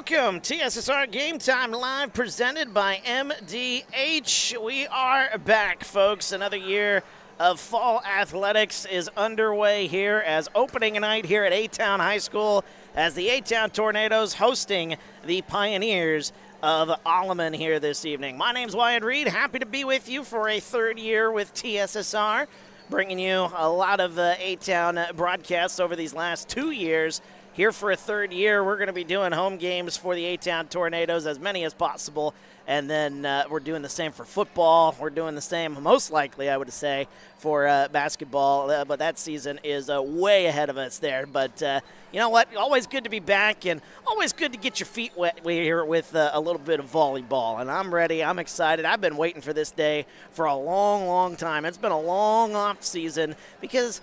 welcome. TSSR Game Time live presented by MDH. We are back, folks. Another year of fall athletics is underway here as opening night here at A-Town High School as the A-Town Tornadoes hosting the Pioneers of Alleman here this evening. My name's Wyatt Reed. Happy to be with you for a third year with TSSR, bringing you a lot of A-Town broadcasts over these last 2 years. Here for a third year, we're going to be doing home games for the A-Town Tornadoes, as many as possible, and then we're doing the same for football. We're doing the same, most likely, I would say, for basketball, but that season is way ahead of us there. But you know what? Always good to be back, and always good to get your feet wet here with a little bit of volleyball. And I'm ready. I'm excited. I've been waiting for this day for a long, long time. It's been a long off season because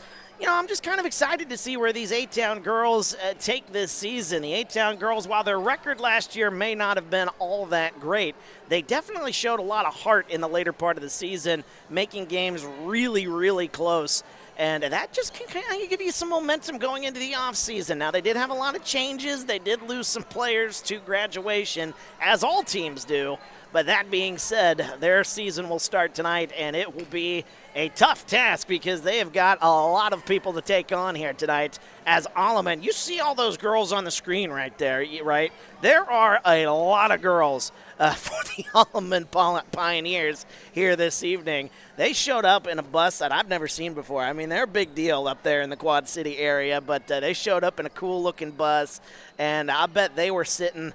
I'm just kind of excited to see where these A-Town girls take this season. The A-Town girls, while their record last year may not have been all that great, they definitely showed a lot of heart in the later part of the season, making games really, really close. And that just can kind of give you some momentum going into the offseason. Now, they did have a lot of changes. They did lose some players to graduation, as all teams do. But that being said, their season will start tonight, and it will be a tough task because they have got a lot of people to take on here tonight as Alleman. You see all those girls on the screen right there, right? There are a lot of girls for the Alleman Pioneers here this evening. They showed up in a bus that I've never seen before. I mean, they're a big deal up there in the Quad City area, but they showed up in a cool-looking bus, and I bet they were sitting,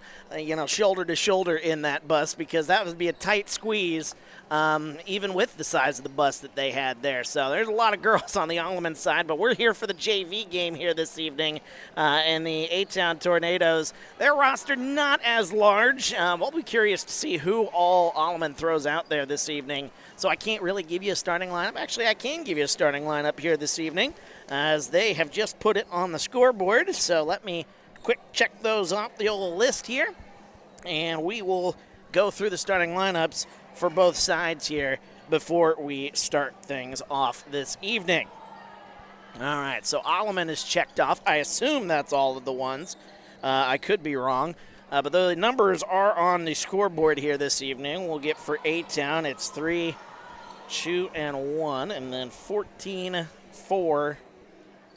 shoulder to shoulder in that bus because that would be a tight squeeze, even with the size of the bus that they had there. So there's a lot of girls on the Alleman side, but we're here for the JV game here this evening, and the A-Town Tornadoes. Their roster not as large. We'll be curious to see who all Alleman throws out there this evening. So I can't really give you a starting lineup. Actually, I can give you a starting lineup here this evening as they have just put it on the scoreboard. So let me quick check those off the old list here, and we will go through the starting lineups for both sides here before we start things off this evening. All right, so Alleman is checked off. I assume that's all of the ones. I could be wrong. But the numbers are on the scoreboard here this evening. We'll get for A-Town, it's 3, 2, and 1, and then 14, 4,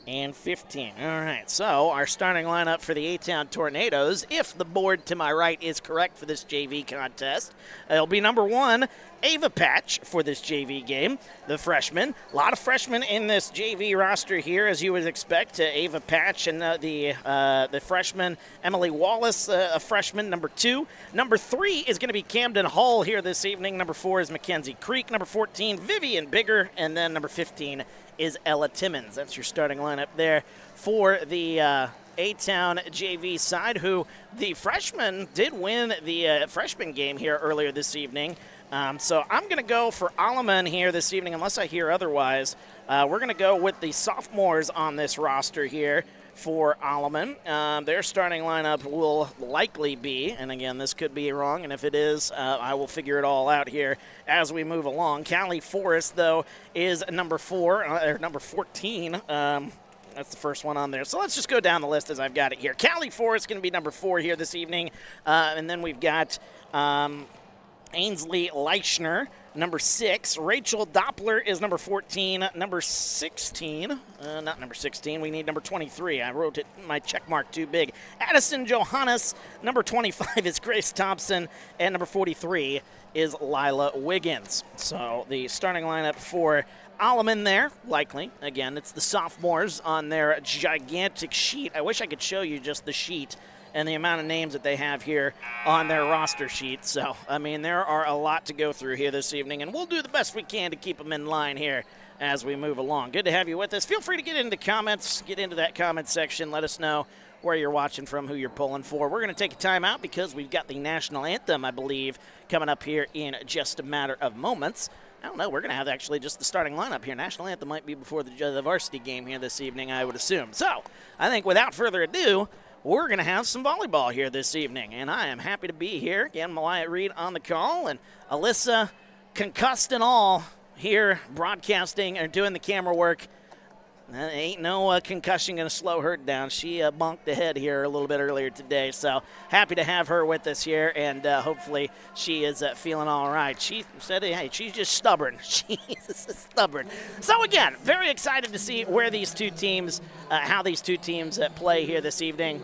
and 15. All right, so our starting lineup for the A-Town Tornadoes, if the board to my right is correct for this JV contest, it'll be number 1, Ava Patch for this JV game, the freshman. A lot of freshmen in this JV roster here, as you would expect. Ava Patch and the freshman, Emily Wallace, a freshman, number 2. Number 3 is going to be Camden Hull here this evening. Number 4 is Mackenzie Creek. Number 14, Vivian Bigger. And then number 15 is Ella Timmons. That's your starting lineup there for the A-Town JV side, who the freshman did win the freshman game here earlier this evening. So I'm going to go for Alleman here this evening, unless I hear otherwise. We're going to go with the sophomores on this roster here for Alleman. Their starting lineup will likely be, and again, this could be wrong, and if it is, I will figure it all out here as we move along. Callie Forrest, though, is number 4, or number 14. That's the first one on there. So let's just go down the list as I've got it here. Callie Forrest is going to be number 4 here this evening, and then we've got Ainsley Leichner, number 6. Rachel Doppler is number 14. Number 16, not number 16, we need number 23. I wrote it, my check mark too big. Addison Johannes, number 25 is Grace Thompson, and number 43 is Lila Wiggins. So the starting lineup for Alleman there, likely. Again, it's the sophomores on their gigantic sheet. I wish I could show you just the sheet and the amount of names that they have here on their roster sheet. So, I mean, there are a lot to go through here this evening, and we'll do the best we can to keep them in line here as we move along. Good to have you with us. Feel free to get into the comments, get into that comment section. Let us know where you're watching from, who you're pulling for. We're going to take a time out because we've got the national anthem, I believe, coming up here in just a matter of moments. I don't know. We're going to have actually just the starting lineup here. National anthem might be before the varsity game here this evening, I would assume. So, I think without further ado, we're going to have some volleyball here this evening, and I am happy to be here. Again, Wyatt Reed on the call, and Alyssa, concussed and all, here broadcasting or doing the camera work Ain't no concussion going to slow her down. She bonked the head here a little bit earlier today, so happy to have her with us here, and hopefully she is feeling all right. She said, hey, she's just stubborn. She's stubborn. So, again, very excited to see where these two teams, how these two teams play here this evening.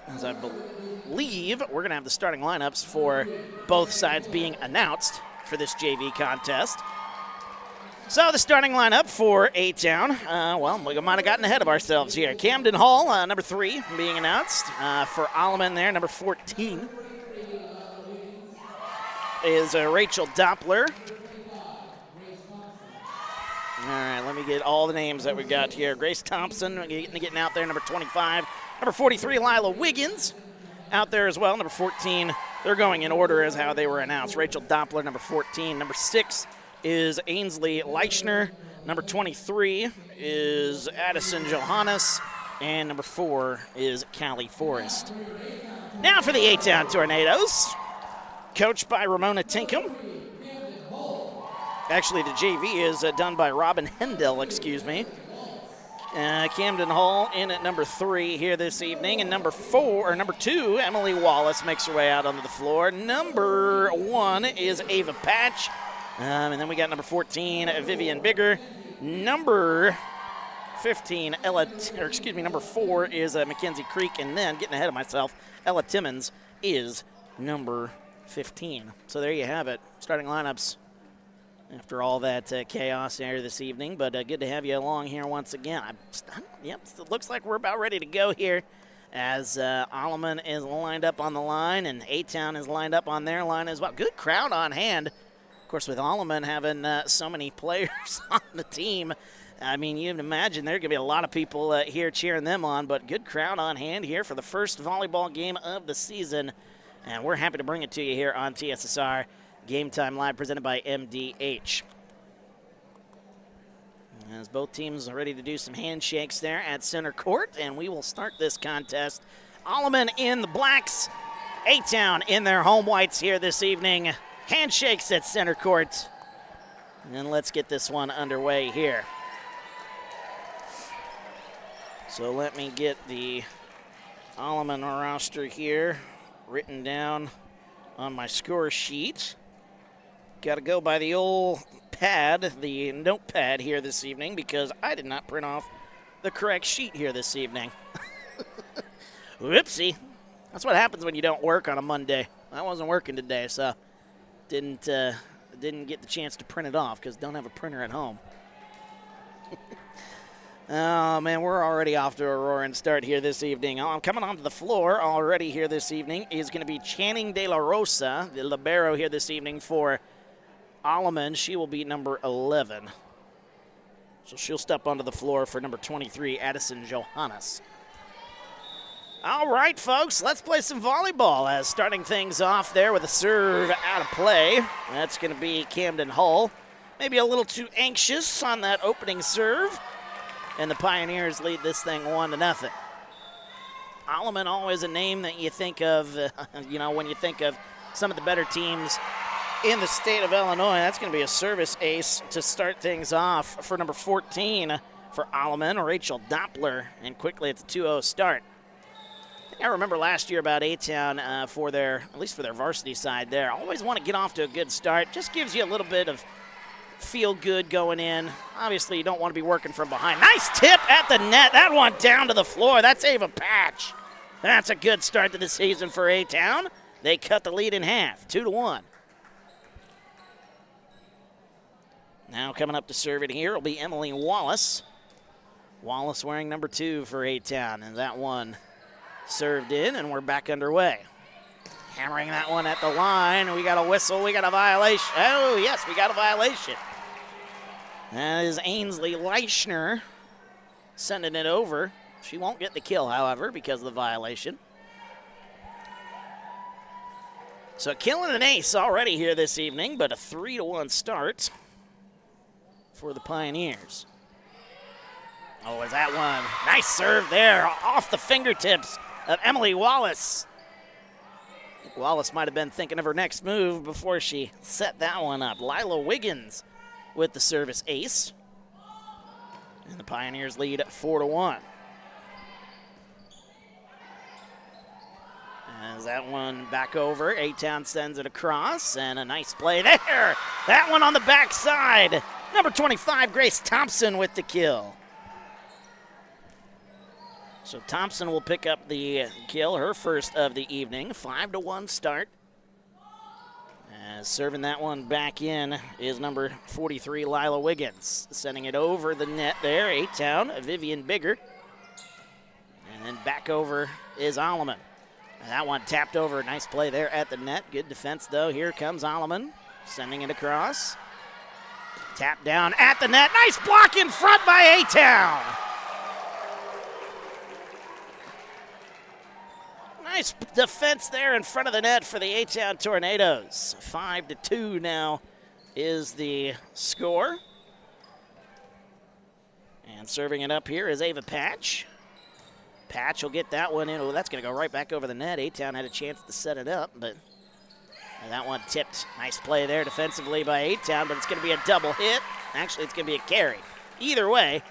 As I believe we're going to have the starting lineups for both sides being announced for this JV contest. So the starting lineup for A-Town, well, we might have gotten ahead of ourselves here. Camden Hall, number 3, being announced. For Alleman there, number 14 is Rachel Doppler. All right, let me get all the names that we got here. Grace Thompson getting out there, number 25. Number 43, Lila Wiggins, out there as well. Number 14, they're going in order as how they were announced. Rachel Doppler, number 14. Number 6 is Ainsley Leichner. Number 23 is Addison Johannes. And number 4 is Callie Forrest. Now for the A-Town Tornadoes, coached by Ramona Tinkham. Actually, the JV is done by Robin Hendel, excuse me. Camden Hall in at number 3 here this evening. And number 2, Emily Wallace makes her way out onto the floor. Number 1 is Ava Patch. And then we got number 14, Vivian Bigger. Number 15, number 4 is Mackenzie Creek. And then, getting ahead of myself, Ella Timmons is number 15. So there you have it, starting lineups after all that chaos there this evening. But good to have you along here once again. Yep, it looks like we're about ready to go here as Alleman is lined up on the line and A-Town is lined up on their line as well. Good crowd on hand. Of course, with Alleman having so many players on the team, I mean, you can imagine there are going to be a lot of people here cheering them on, but good crowd on hand here for the first volleyball game of the season, and we're happy to bring it to you here on TSSR Game Time Live, presented by MDH. As both teams are ready to do some handshakes there at center court, and we will start this contest. Alleman in the blacks, A-Town in their home whites here this evening. Handshakes at center court. And let's get this one underway here. So let me get the Alleman roster here written down on my score sheet. Got to go by the old pad, the notepad here this evening, because I did not print off the correct sheet here this evening. Whoopsie. That's what happens when you don't work on a Monday. I wasn't working today, so didn't get the chance to print it off because don't have a printer at home. Oh, man, we're already off to a roaring start here this evening. Coming onto the floor already here this evening is going to be Channing De La Rosa, the libero here this evening for Alleman. She will be number 11. So she'll step onto the floor for number 23, Addison Johannes. All right, folks, let's play some volleyball. As starting things off there with a serve out of play. That's going to be Camden Hull. Maybe a little too anxious on that opening serve. And the Pioneers lead this thing 1-0. Alleman, always a name that you think of, when you think of some of the better teams in the state of Illinois. That's going to be a service ace to start things off for number 14 for Alleman, Rachel Doppler. And quickly it's a 2-0 start. I remember last year about A-Town at least for their varsity side there. Always want to get off to a good start. Just gives you a little bit of feel good going in. Obviously, you don't want to be working from behind. Nice tip at the net. That one down to the floor. That's Ava Patch. That's a good start to the season for A-Town. They cut the lead in half, 2-1. Now coming up to serve it here will be Emily Wallace. Wallace wearing number 2 for A-Town, and that one served in, and we're back underway. Hammering that one at the line. We got a whistle. We got a violation. Oh, yes, we got a violation. That is Ainsley Leichner sending it over. She won't get the kill, however, because of the violation. So killing an ace already here this evening, but a 3-1 start for the Pioneers. Oh, is that one? Nice serve there off the fingertips of Emily Wallace. Wallace might have been thinking of her next move before she set that one up. Lila Wiggins with the service ace. And the Pioneers lead 4-1. As that one back over, A-Town sends it across, and a nice play there. That one on the backside. Number 25, Grace Thompson with the kill. So Thompson will pick up the kill, her first of the evening. 5-1 start. As serving that one back in is number 43, Lila Wiggins. Sending it over the net there, A-Town, Vivian Bigger. And then back over is Alleman. And that one tapped over, nice play there at the net. Good defense though, here comes Alleman, sending it across. Tap down at the net, nice block in front by A-Town. Nice defense there in front of the net for the A-Town Tornadoes. 5-2 now is the score. And serving it up here is Ava Patch. Patch will get that one in. Oh, that's going to go right back over the net. A-Town had a chance to set it up, but that one tipped. Nice play there defensively by A-Town, but it's going to be a double hit. Actually, it's going to be a carry. Either way,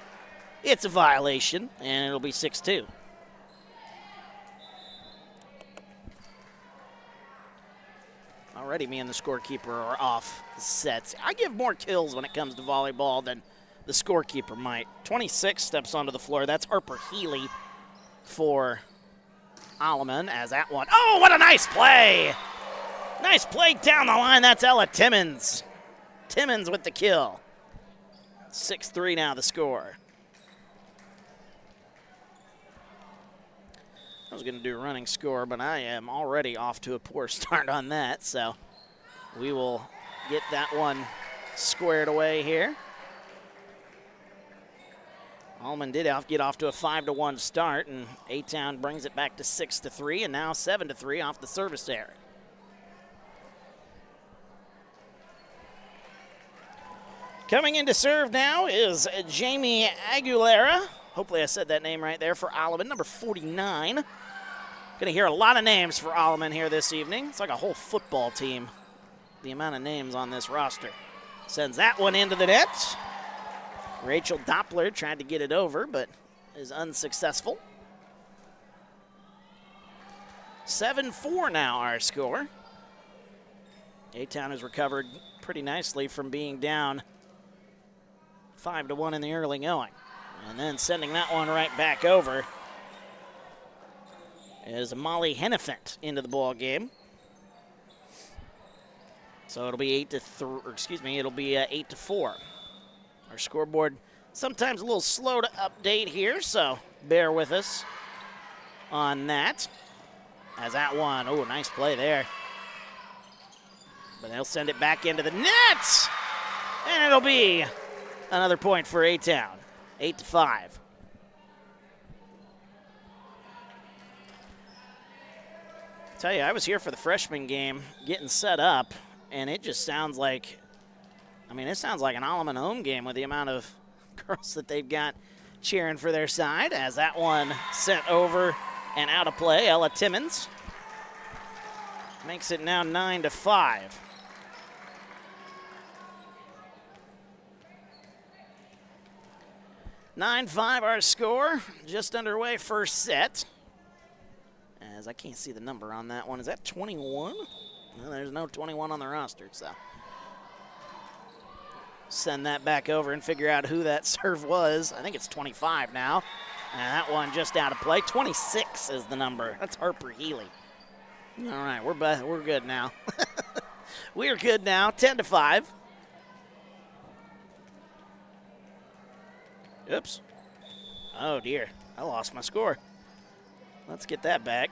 it's a violation, and it'll be 6-2. Already me and the scorekeeper are off sets. I give more kills when it comes to volleyball than the scorekeeper might. 26 steps onto the floor. That's Harper Healy for Alleman as that one. Oh, what a nice play! Nice play down the line. That's Ella Timmons. Timmons with the kill. 6-3 now the score. I was going to do a running score, but I am already off to a poor start on that, so we will get that one squared away here. Alleman did get off to a 5-1 start, and A-Town brings it back to 6-3, and now 7-3 off the service error. Coming in to serve now is Jamie Aguilera. Hopefully I said that name right there for Alleman, number 49. Going to hear a lot of names for Alleman here this evening. It's like a whole football team, the amount of names on this roster. Sends that one into the net. Rachel Doppler tried to get it over, but is unsuccessful. 7-4 now our score. A-Town has recovered pretty nicely from being down 5-1 in the early going. And then sending that one right back over is Molly Hennefant into the ball game. So it'll be 8-4. Our scoreboard sometimes a little slow to update here, so bear with us on that. As that one, oh, nice play there. But they'll send it back into the net, and it'll be another point for A-Town. 8-5. Tell you, I was here for the freshman game getting set up, and it just sounds like, it sounds like an Alleman home game with the amount of girls that they've got cheering for their side. As that one sent over and out of play, Ella Timmons makes it now 9-5. 9-5 our score, just underway first set. As I can't see the number on that one. Is that 21? No, there's no 21 on the roster, so. Send that back over and figure out who that serve was. I think it's 25 now. And that one just out of play. 26 is the number. That's Harper Healy. All right, we're good now. We're good now, 10-5. Oops. Oh, dear. I lost my score. Let's get that back.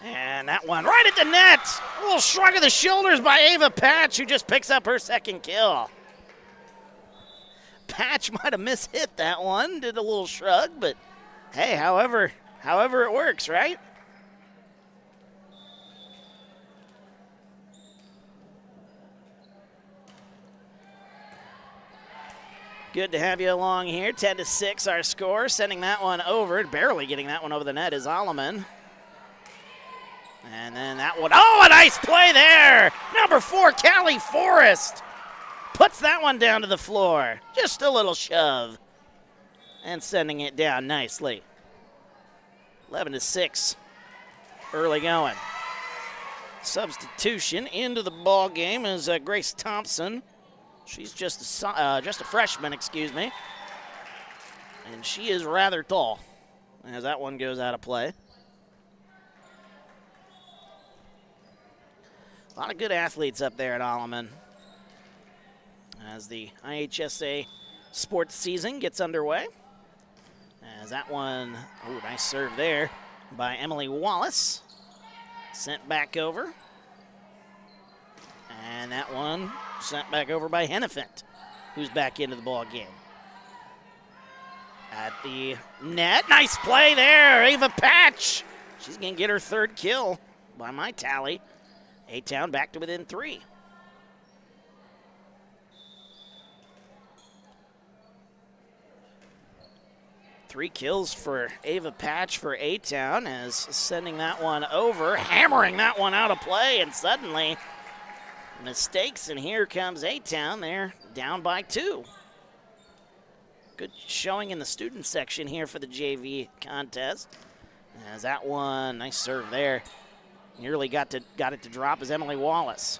And that one right at the net. A little shrug of the shoulders by Ava Patch, who just picks up her second kill. Patch might have mishit that one, did a little shrug, but hey, however it works, right? Good to have you along here. 10-6 our score. Sending that one over, barely getting that one over the net is Alleman. And then that one, oh, a nice play there. Number 4, Callie Forrest. puts that one down to the floor. Just a little shove. And sending it down nicely. 11-6. Early going. Substitution into the ball game is Grace Thompson. She's just a freshman, excuse me. And she is rather tall, as that one goes out of play. A lot of good athletes up there at Alleman as the IHSA sports season gets underway. As that one, oh, nice serve there by Emily Wallace. Sent back over. And that one sent back over by Hennefant, who's back into the ball game. At the net, nice play there, Ava Patch. She's gonna get her third kill by my tally. A-Town back to within 3. Three kills for Ava Patch for A-Town as sending that one over, hammering that one out of play, and suddenly mistakes, and here comes A-Town. They're down by 2. Good showing in the student section here for the JV contest. As that one, nice serve there. Nearly got it to drop as Emily Wallace.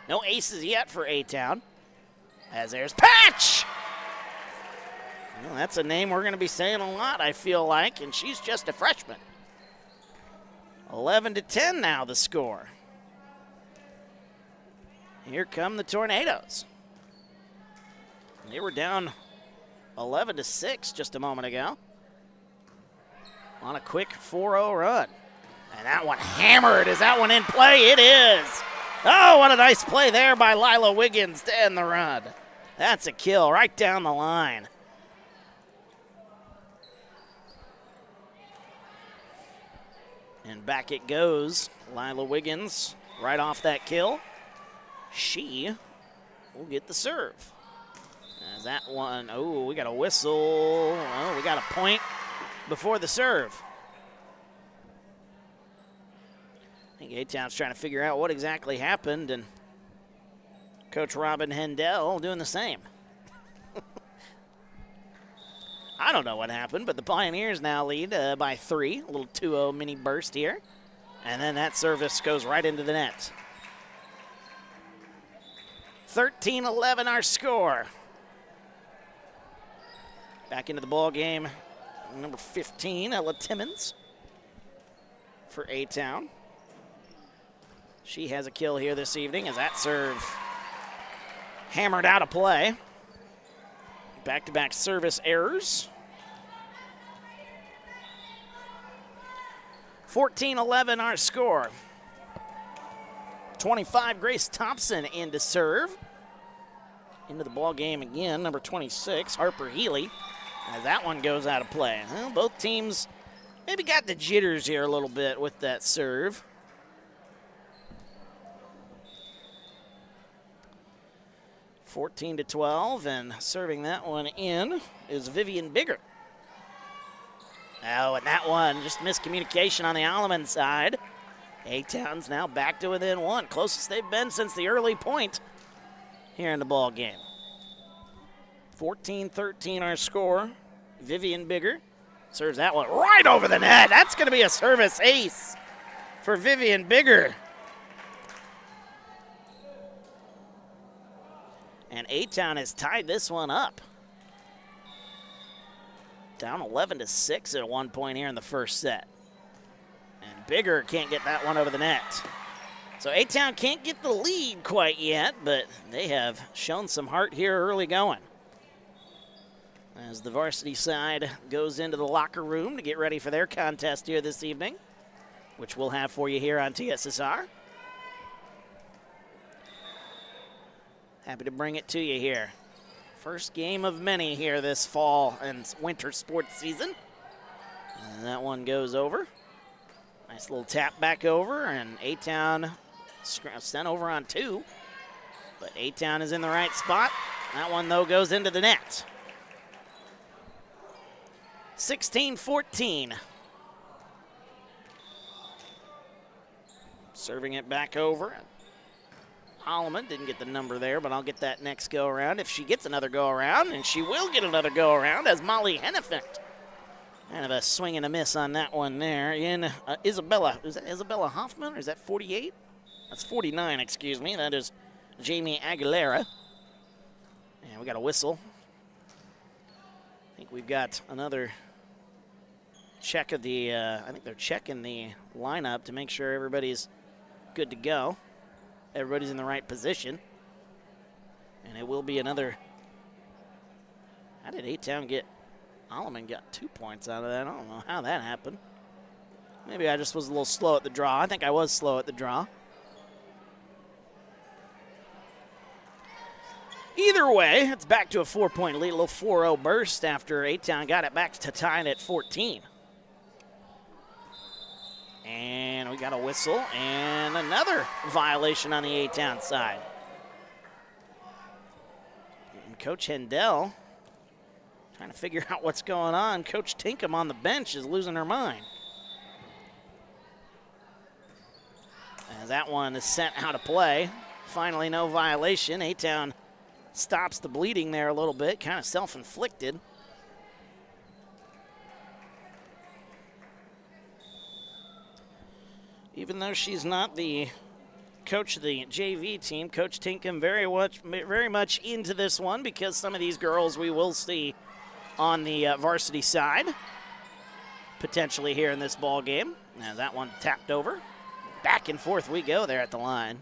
No aces yet for A-Town. As there's Patch! Well, that's a name we're going to be saying a lot, I feel like, and she's just a freshman. 11-10 now, the score. Here come the Tornadoes. They were down 11-6 just a moment ago on a quick 4-0 run. And that one hammered. Is that one in play? It is. Oh, what a nice play there by Lila Wiggins to end the run. That's a kill right down the line. And back it goes. Lila Wiggins right off that kill. She will get the serve. As that one, oh, we got a whistle. Oh, we got a point before the serve. I think A-Town's trying to figure out what exactly happened, and Coach Robin Hendel doing the same. I don't know what happened, but the Pioneers now lead by 3. A little 2-0 mini burst here. And then that service goes right into the net. 13-11 our score. Back into the ball game, number 15, Ella Timmons for A-Town. She has a kill here this evening as that serve hammered out of play. Back-to-back service errors. 14-11 our score. 25, Grace Thompson in to serve. Into the ball game again, number 26, Harper Healy, as that one goes out of play. Well, both teams maybe got the jitters here a little bit with that serve. (14-12), and serving that one in is Vivian Bigger. Oh, and that one, just miscommunication on the Alleman side. A-Town's now back to within 1, closest they've been since the early point here in the ball game. 14-13 our score. Vivian Bigger serves that one right over the net. That's going to be a service ace for Vivian Bigger. And A-Town has tied this one up. Down 11-6 at one point here in the first set. And Bigger can't get that one over the net. So A-Town can't get the lead quite yet, but they have shown some heart here early going. As the varsity side goes into the locker room to get ready for their contest here this evening, which we'll have for you here on TSSR. Happy to bring it to you here. First game of many here this fall and winter sports season. And that one goes over. Nice little tap back over, and A-Town sent over on 2. But A-Town is in the right spot. That one, though, goes into the net. 16-14. Serving it back over. Alleman. Didn't get the number there, but I'll get that next go-around if she gets another go-around, and she will get another go-around as Molly Hennefent. Kind of a swing and a miss on that one there. In Isabella. Is that Isabella Hoffman, or is that 48? That's 49, excuse me. That is Jamie Aguilera. And we got a whistle. I think we've got another check of the, I think they're checking the lineup to make sure everybody's good to go. Everybody's in the right position. And it will be another. How did A-Town get? Alleman got 2 points out of that. I don't know how that happened. Maybe I just was a little slow at the draw. I think I was slow at the draw. Either way, it's back to a 4-point lead, a little 4-0 burst after A-Town got it back to tie it at 14. And we got a whistle and another violation on the A-Town side. And Coach Hendel trying to figure out what's going on. Coach Tinkham on the bench is losing her mind. As that one is sent out of play. Finally, no violation. A-Town stops the bleeding there a little bit, kind of self-inflicted. Even though she's not the coach of the JV team, Coach Tinkham very much into this one, because some of these girls we will see on the varsity side, potentially here in this ball game. Now that one tapped over. Back and forth we go there at the line.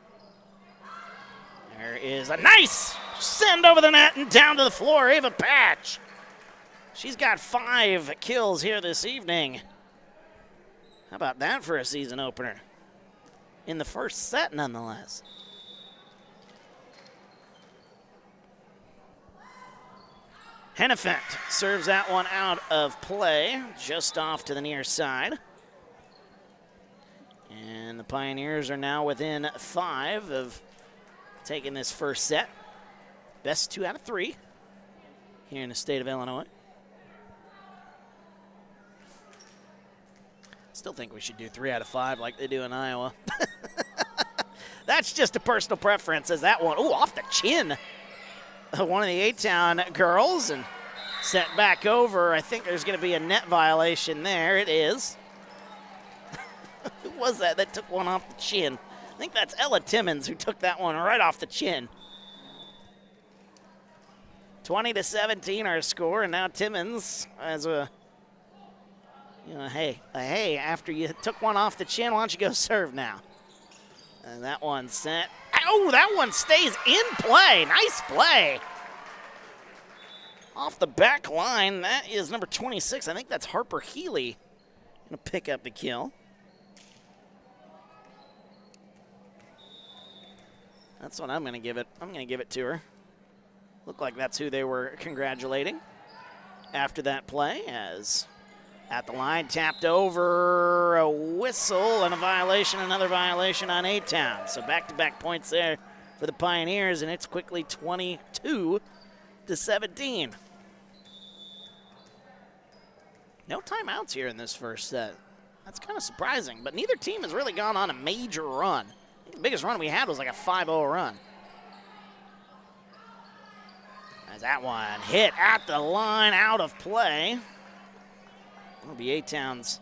There is a nice send over the net and down to the floor, Ava Patch. She's got 5 kills here this evening. How about that for a season opener? In the first set, nonetheless. Hennefent serves that one out of play, just off to the near side. And the Pioneers are now within 5 of taking this first set. Best 2 out of 3 here in the state of Illinois. Still think we should do 3 out of 5 like they do in Iowa. That's just a personal preference, as that one, ooh, off the chin. One of the A-Town girls, and sent back over. I think there's going to be a net violation there. It is. Who was that took one off the chin? I think that's Ella Timmons who took that one right off the chin. 20-17 our score, and now Timmons has a, hey, after you took one off the chin, why don't you go serve now? And that one sent. Oh, that one stays in play. Nice play. Off the back line, that is number 26. I think that's Harper Healy going to pick up the kill. That's what I'm going to give it. I'm going to give it to her. Looked like that's who they were congratulating after that play, as at the line, tapped over, a whistle and a violation, another violation on A-Town. So back-to-back points there for the Pioneers, and it's quickly 22-17. No timeouts here in this first set. That's kind of surprising, but neither team has really gone on a major run. I think the biggest run we had was like a 5-0 run. As that one hit at the line, out of play. It'll be A-Town's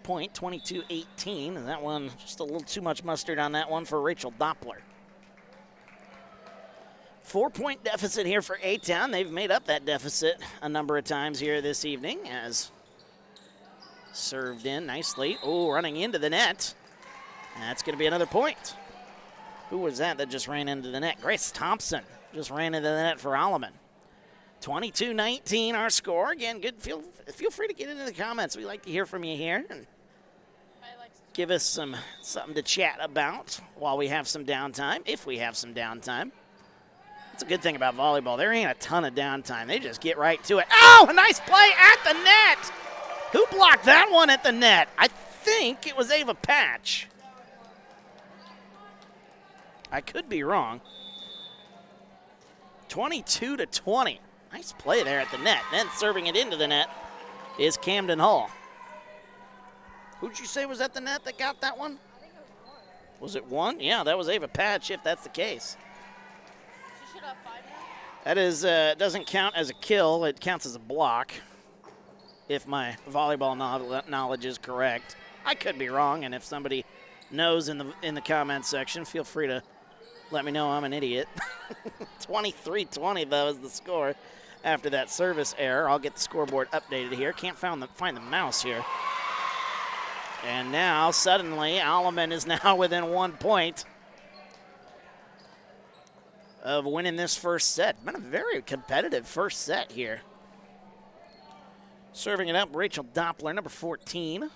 point, 22-18. And that one, just a little too much mustard on that one for Rachel Doppler. 4-point deficit here for A-Town. They've made up that deficit a number of times here this evening, as served in nicely. Oh, running into the net. That's going to be another point. Who was that just ran into the net? Grace Thompson just ran into the net for Alleman. 22-19 our score. Again, good. Feel free to get into the comments. We like to hear from you here, and give us something to chat about while we have some downtime, if we have some downtime. That's a good thing about volleyball. There ain't a ton of downtime. They just get right to it. Oh, a nice play at the net. Who blocked that one at the net? I think it was Ava Patch. I could be wrong. 22-20. Nice play there at the net. Then serving it into the net is Camden Hall. Who'd you say was at the net that got that one? I think it was Lauren. Was it 1? Yeah, that was Ava Patch, if that's the case. She should have 5 now. That is, doesn't count as a kill. It counts as a block, if my volleyball knowledge is correct. I could be wrong, and if somebody knows in the comments section, feel free to let me know I'm an idiot. 23-20, though, is the score after that service error. I'll get the scoreboard updated here. Can't find the mouse here. And now, suddenly, Alleman is now within 1 point of winning this first set. Been a very competitive first set here. Serving it up, Rachel Doppler, number 14.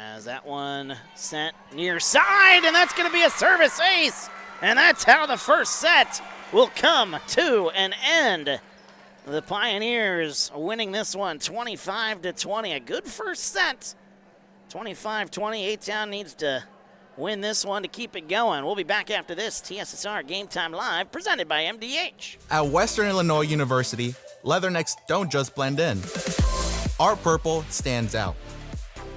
As that one sent near side, and that's going to be a service ace. And that's how the first set will come to an end. The Pioneers winning this one 25-20. A good first set. 25-20. A-Town needs to win this one to keep it going. We'll be back after this. TSSR Game Time Live, presented by MDH. At Western Illinois University, Leathernecks don't just blend in. Our purple stands out.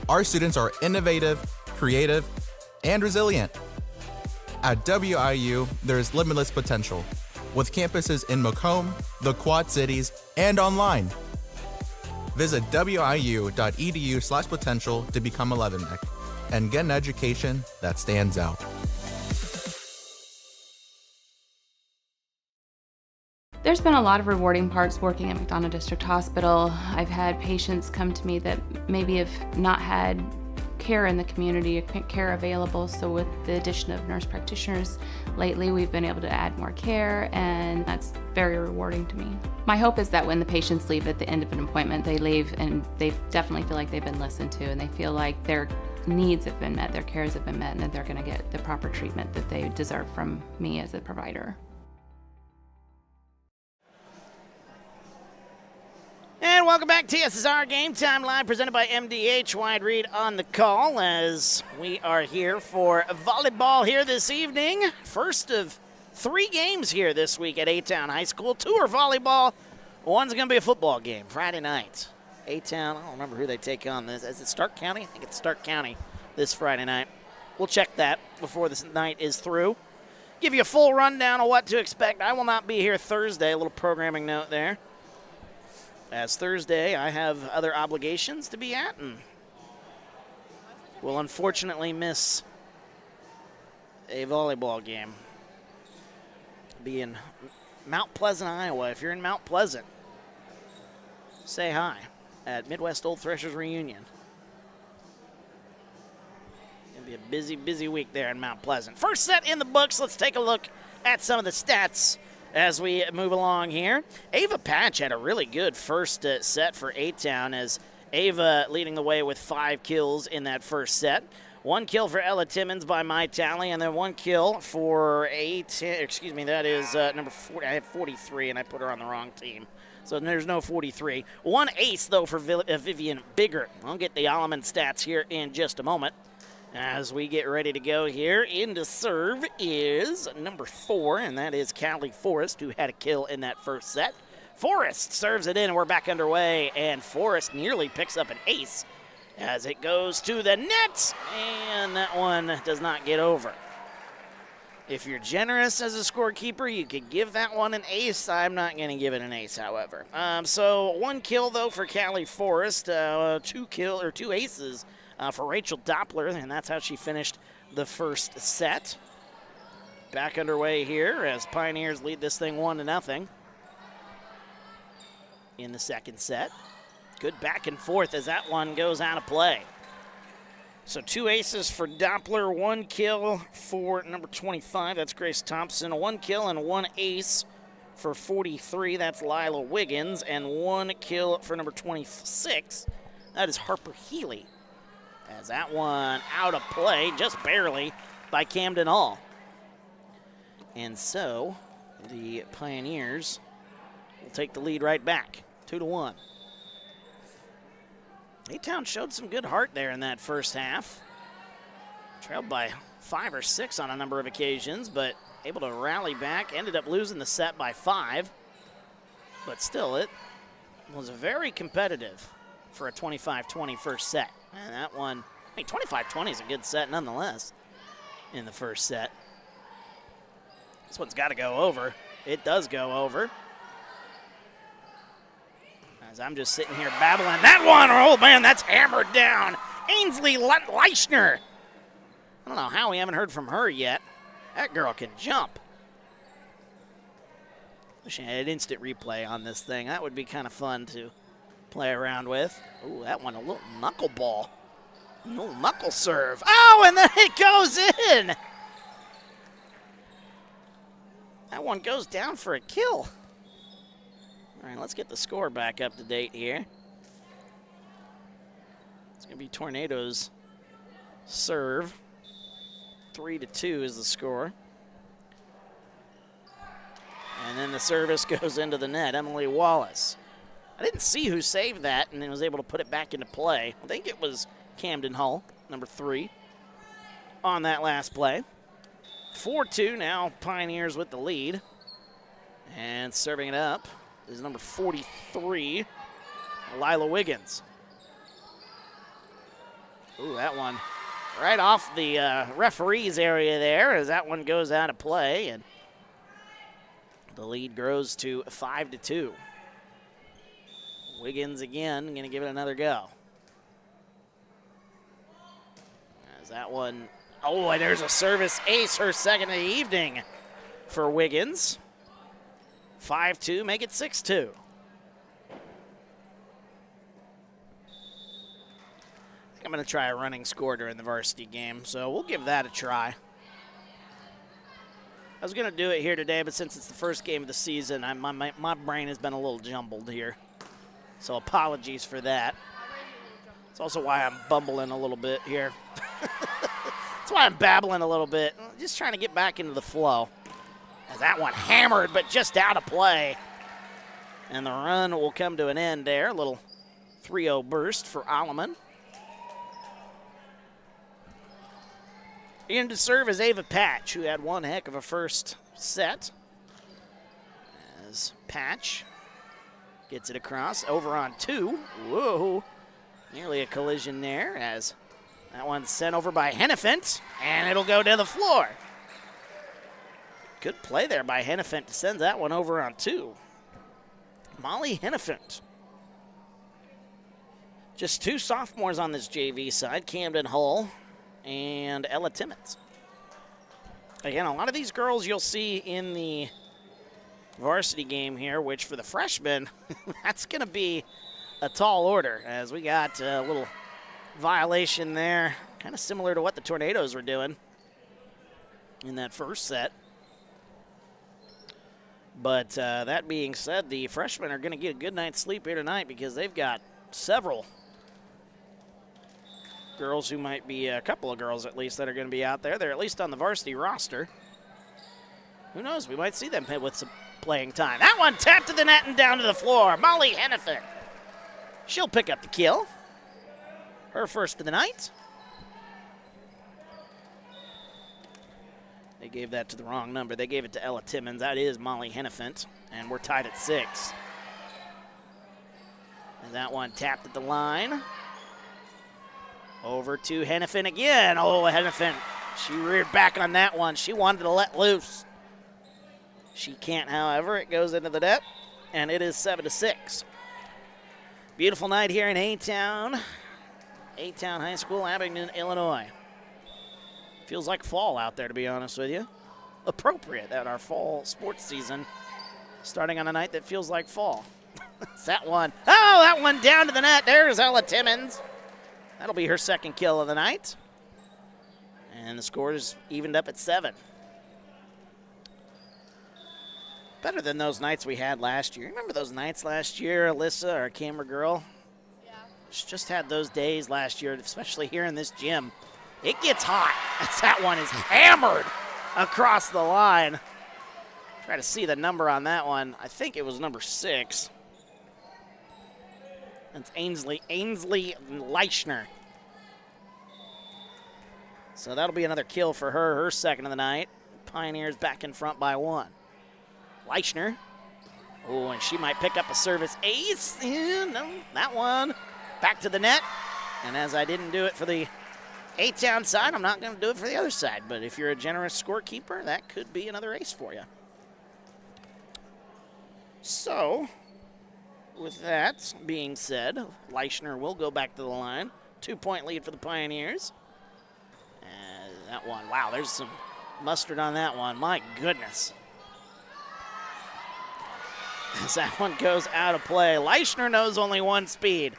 Our students are innovative, creative, and resilient. At WIU, there's limitless potential, with campuses in Macomb, the Quad Cities, and online. Visit wiu.edu/potential to become a Leatherneck and get an education that stands out. There's been a lot of rewarding parts working at McDonough District Hospital. I've had patients come to me that maybe have not had care in the community, care available. So with the addition of nurse practitioners lately, we've been able to add more care, and that's very rewarding to me. My hope is that when the patients leave at the end of an appointment, they leave and they definitely feel like they've been listened to, and they feel like their needs have been met, their cares have been met, and that they're going to get the proper treatment that they deserve from me as a provider. And welcome back to TSSR Game Time Live, presented by MDH. Wide read on the call as we are here for volleyball here this evening. First of 3 games here this week at A-Town High School. 2 are volleyball. One's going to be a football game Friday night. A-Town, I don't remember who they take on this. Is it Stark County? I think it's Stark County this Friday night. We'll check that before this night is through. Give you a full rundown of what to expect. I will not be here Thursday. A little programming note there. As Thursday, I have other obligations to be at, and will unfortunately miss a volleyball game. Be in Mount Pleasant, Iowa. If you're in Mount Pleasant, say hi at Midwest Old Threshers Reunion. It'll be a busy, busy week there in Mount Pleasant. First set in the books. Let's take a look at some of the stats as we move along here. Ava Patch had a really good first set for A-Town, as Ava leading the way with 5 kills in that first set. 1 kill for Ella Timmons by my tally, and then 1 kill for that is number 40. I have 43, and I put her on the wrong team. So there's no 43. 1 ace, though, for Vivian Bigger. I'll get the Alleman stats here in just a moment. As we get ready to go here, into serve is number 4, and that is Callie Forrest, who had a kill in that first set. Forrest serves it in, and we're back underway, and Forrest nearly picks up an ace as it goes to the net, and that one does not get over. If you're generous as a scorekeeper, you could give that one an ace. I'm not going to give it an ace, however. So 1 kill, though, for Callie Forrest, 2 aces for Rachel Doppler, and that's how she finished the first set. Back underway here as Pioneers lead this thing 1-0 in the second set. Good back and forth as that one goes out of play. So 2 aces for Doppler, 1 kill for number 25, that's Grace Thompson, 1 kill and 1 ace for 43, that's Lila Wiggins, and 1 kill for number 26, that is Harper Healy. As that one out of play, just barely, by Camden Hall. And so the Pioneers will take the lead right back, 2-1. A-Town showed some good heart there in that first half. Trailed by 5 or 6 on a number of occasions, but able to rally back. Ended up losing the set by 5. But still, it was very competitive for a 25-20 first set. And that one I mean, 25-20 is a good set nonetheless in the first set. This one's got to go over. It does go over. As I'm just sitting here babbling. That one, oh man, that's hammered down. Ainsley Leichner. I don't know how we haven't heard from her yet. That girl can jump. Wish I had instant replay on this thing. That would be kind of fun to play around with. Ooh, that one, a little knuckleball. A little knuckle serve. Oh, and then it goes in. That one goes down for a kill. All right, let's get the score back up to date here. It's going to be Tornado's serve. 3-2 is the score. And then the service goes into the net. Emily Wallace. I didn't see who saved that and then was able to put it back into play. I think it was Camden Hull, number 3, on that last play. 4-2 now, Pioneers with the lead. And serving it up is number 43, Lila Wiggins. Ooh, that one right off the referee's area there as that one goes out of play. And the lead grows to 5-2. Wiggins again, going to give it another go. As that one, oh, and there's a service ace, her second of the evening for Wiggins. 5-2, make it 6-2. I'm going to try a running score during the varsity game, so we'll give that a try. I was going to do it here today, but since it's the first game of the season, my brain has been a little jumbled here. So apologies for that. It's also why I'm bumbling a little bit here. That's why I'm babbling a little bit. Just trying to get back into the flow. As that one hammered, but just out of play. And the run will come to an end there. A little 3-0 burst for Alleman. In to serve is Ava Patch, who had one heck of a first set. As Patch gets it across, over on 2. Whoa, nearly a collision there as that one's sent over by Hennefant, and it'll go to the floor. Good play there by Hennefant to send that one over on 2. Molly Hennefant. Just 2 sophomores on this JV side, Camden Hull and Ella Timmons. Again, a lot of these girls you'll see in the varsity game here, which for the freshmen, that's going to be a tall order, as we got a little violation there, kind of similar to what the Tornadoes were doing in that first set. But that being said, the freshmen are going to get a good night's sleep here tonight because they've got several girls who might be, a couple of girls at least, that are going to be out there. They're at least on the varsity roster. Who knows? We might see them hit with some playing time. That one tapped to the net and down to the floor. Molly Hennefant. She'll pick up the kill. Her first of the night. They gave that to the wrong number. They gave it to Ella Timmons. That is Molly Hennefant, and we're tied at 6. And that one tapped at the line. Over to Hennefant again. Oh, Hennefant, she reared back on that one. She wanted to let loose. She can't, however. It goes into the net, and it is 7-6. Beautiful night here in A-Town. A-Town High School, Abingdon, Illinois. Feels like fall out there, to be honest with you. Appropriate at our fall sports season, starting on a night that feels like fall. It's that one. Oh, that one down to the net. There's Ella Timmons. That'll be her second kill of the night. And the score is evened up at 7. Better than those nights we had last year. Remember those nights last year, Alyssa, our camera girl? Yeah. She just had those days last year, especially here in this gym. It gets hot as that one is hammered across the line. Try to see the number on that one. I think it was number 6. That's Ainsley Leichner. So that'll be another kill for her, her second of the night. Pioneers back in front by 1. Leichner. Oh, and she might pick up a service ace. No, that one back to the net. And as I didn't do it for the A-Town side, I'm not going to do it for the other side, but if you're a generous scorekeeper, that could be another ace for you. So, with that being said, Leischner will go back to the line. 2-point lead for the Pioneers. And that one, wow, there's some mustard on that one. My goodness. As that one goes out of play. Leischner knows only one speed,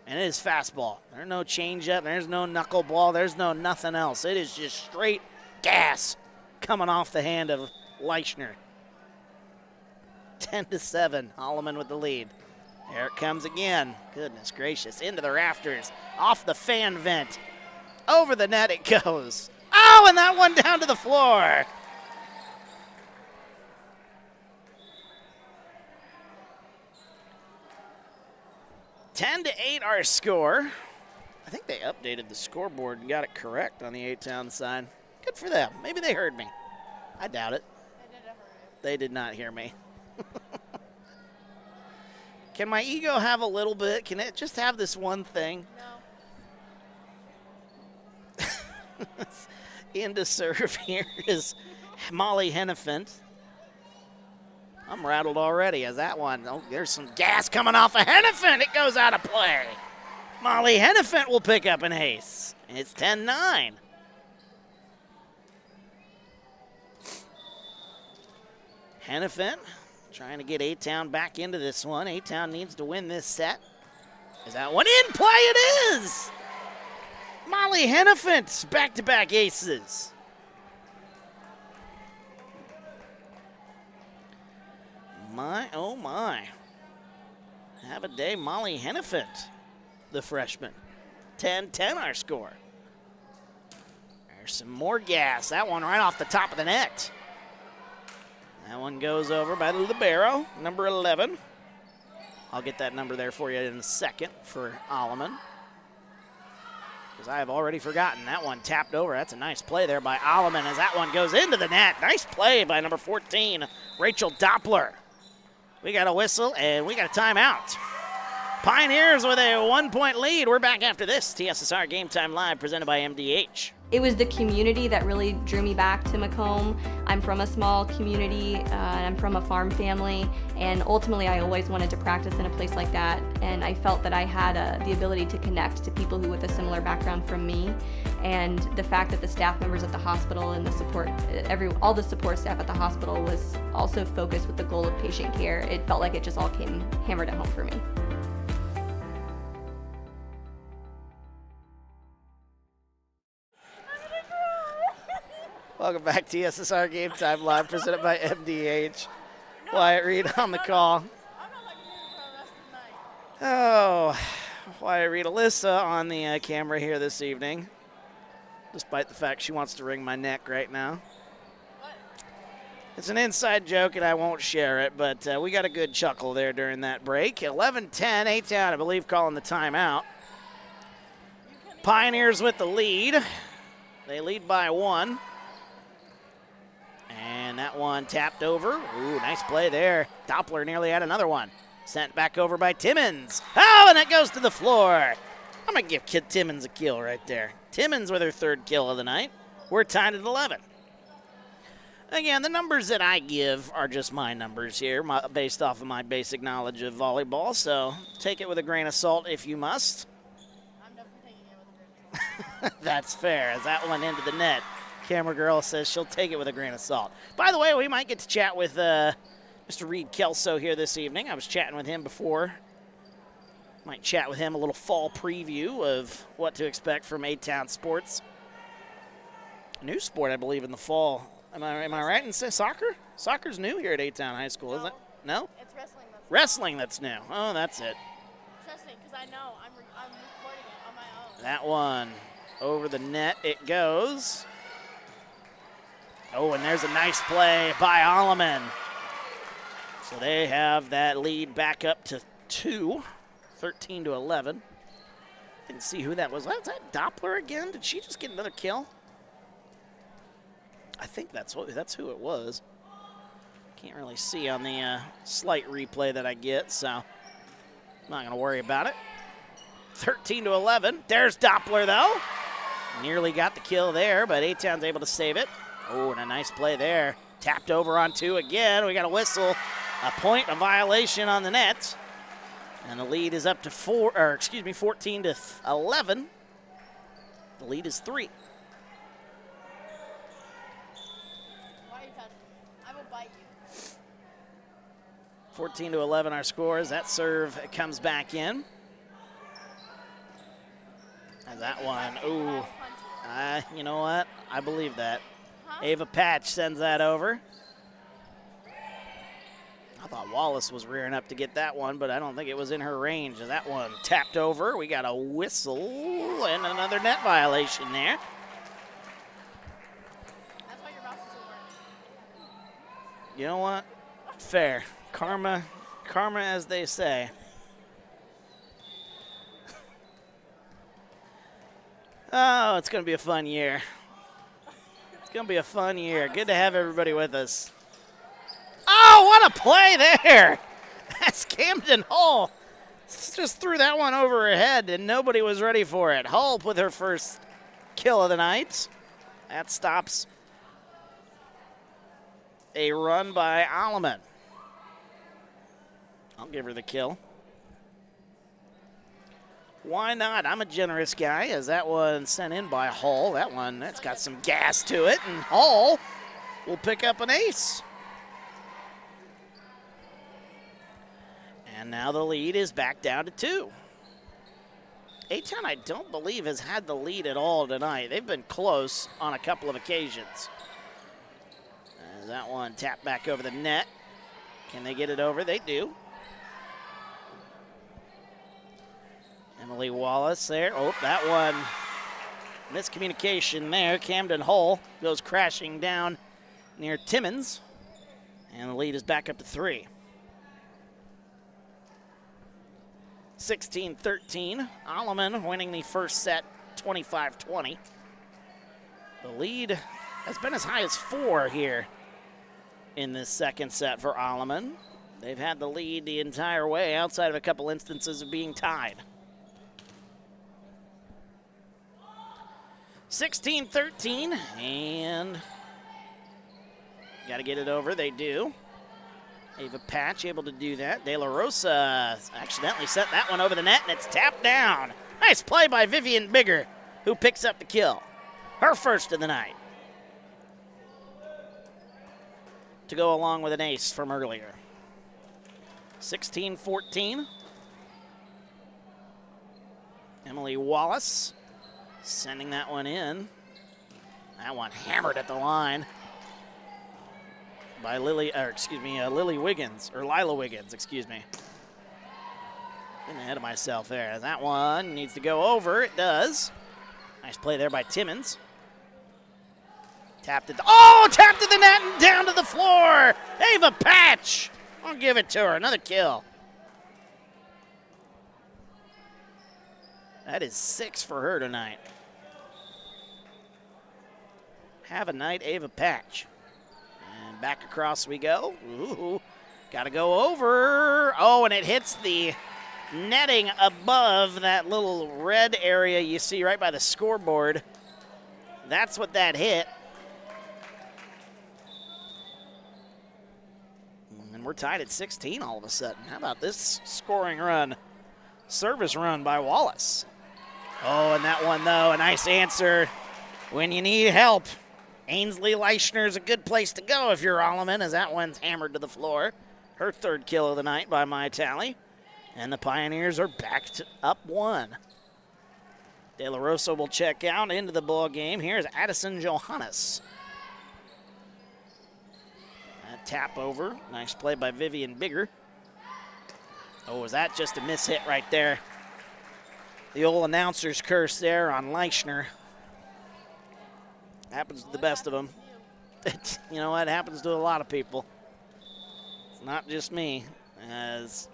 and it is fastball. There's no changeup. There's no knuckleball. There's no nothing else. It is just straight gas coming off the hand of Leischner. 10-7, Alleman with the lead. There it comes again. Goodness gracious, into the rafters, off the fan vent. Over the net it goes. Oh, and that one down to the floor. Ten to 8 our score. I think they updated the scoreboard and got it correct on the A-Town side. Good for them. Maybe they heard me. I doubt it. They did not hear me. Can my ego have a little bit? Can it just have this one thing? No. In to serve here is Molly Hennefant. I'm rattled already as that one. Oh, there's some gas coming off of Hennefant. It goes out of play. Molly Hennefant will pick up an ace. It's 10-9. Hennefant trying to get A-Town back into this one. A-Town needs to win this set. Is that one in play? It is! Molly Hennefant, back-to-back aces. My, oh my. Have a day, Molly Hennefant, the freshman. 10-10 our score. There's some more gas. That one right off the top of the net. That one goes over by the libero, number 11. I'll get that number there for you in a second for Alleman, because I have already forgotten. That one tapped over. That's a nice play there by Alleman as that one goes into the net. Nice play by number 14, Rachel Doppler. We got a whistle, and we got a timeout. Pioneers with a 1-point lead. We're back after this. TSSR Game Time Live presented by MDH. It was the community that really drew me back to Macomb. I'm from a small community, and I'm from a farm family, and ultimately I always wanted to practice in a place like that, and I felt that I had the ability to connect to people who with a similar background from me, and the fact that the staff members at the hospital and the support, all the support staff at the hospital was also focused with the goal of patient care. It felt like it just all came hammered at home for me. Welcome back to TSSR Game Time Live, presented by MDH. Wyatt Reed on the call. Oh, Wyatt Reed, Alyssa on the camera here this evening, despite the fact she wants to wring my neck right now. It's an inside joke, and I won't share it, but we got a good chuckle there during that break. 11-10, A-Town, I believe, calling the timeout. Pioneers with the lead. They lead by 1. And that one tapped over. Ooh, nice play there. Doppler nearly had another one. Sent back over by Timmons. Oh, and it goes to the floor. I'm going to give Kid Timmons a kill right there. Timmons with her 3rd kill of the night. We're tied at 11. Again, the numbers that I give are just my numbers here, based off of my basic knowledge of volleyball, so take it with a grain of salt if you must. I'm definitely taking it with a grain of salt. That's fair, as that one into the net. Camera girl says she'll take it with a grain of salt. By the way, we might get to chat with Mr. Reed Kelso here this evening. I was chatting with him before. Might chat with him a little fall preview of what to expect from A-Town sports. A new sport, I believe, in the fall. Am I right in saying soccer? Soccer's new here at A-Town High School, isn't it? No? It's wrestling. Wrestling that's new. Oh, that's it. Trust me, because I know. I'm recording it on my own. That one over the net it goes. Oh, and there's a nice play by Alleman. So they have that lead back up to 2, 13-11. Didn't see who that was. Was that Doppler again? Did she just get another kill? I think that's who it was. Can't really see on the slight replay that I get, so I'm not going to worry about it. 13-11. There's Doppler, though. Nearly got the kill there, but A-Town's able to save it. Oh, and a nice play there. Tapped over on 2 again. We got a whistle, a point, a violation on the net. And the lead is up to 14 to 11. The lead is 3. Why are you touching me? I will bite you. 14 to 11 our scores. That serve comes back in. And that one, ooh. You know what? I believe that. Huh? Ava Patch sends that over. I thought Wallace was rearing up to get that one, but I don't think it was in her range. That one tapped over. We got a whistle and another net violation there. That's why your mouse isn't working. You know what? Fair. Karma as they say. Oh, it's going to be a fun year. It's going to be a fun year. Good to have everybody with us. Oh, what a play there. That's Camden Hull. Just threw that one over her head, and nobody was ready for it. Hull with her first kill of the night. That stops a run by Alleman. I'll give her the kill. Why not? I'm a generous guy, as that one sent in by Hull. That's got some gas to it, and Hull will pick up an ace. And now the lead is back down to 2. A-Town, I don't believe, has had the lead at all tonight. They've been close on a couple of occasions. As that one tapped back over the net. Can they get it over? They do. Emily Wallace there. Oh, that one. Miscommunication there. Camden Hull goes crashing down near Timmins. And the lead is back up to 3. 16-13. Alleman winning the first set 25-20. The lead has been as high as 4 here in this second set for Alleman. They've had the lead the entire way outside of a couple instances of being tied. 16-13, and got to get it over. They do. Ava Patch able to do that. De La Rosa accidentally sent that one over the net, and it's tapped down. Nice play by Vivian Bigger, who picks up the kill. Her first of the night. To go along with an ace from earlier. 16-14. Emily Wallace sending that one in. That one hammered at the line by Lily Wiggins, or Lila Wiggins, excuse me. Getting ahead of myself there. That one needs to go over. It does. Nice play there by Timmins. Tapped it. Tapped to the net and down to the floor. Ava Patch. I'll give it to her. Another kill. That is 6 for her tonight. Have a night, Ava Patch. And back across we go. Ooh, got to go over. Oh, and it hits the netting above that little red area you see right by the scoreboard. That's what that hit. And we're tied at 16 all of a sudden. How about this scoring run? Service run by Wallace. Oh, and that one, though, a nice answer when you need help. Ainsley Leichner is a good place to go if you're Alleman, as that one's hammered to the floor. Her third kill of the night by my tally. And the Pioneers are back to up 1. De La Rosa will check out into the ball game. Here's Addison Johannes. That tap over. Nice play by Vivian Bigger. Oh, was that just a miss-hit right there? The old announcer's curse there on Leichner. Happens to the best of them. You know what? Happens to a lot of people. It's not just me. As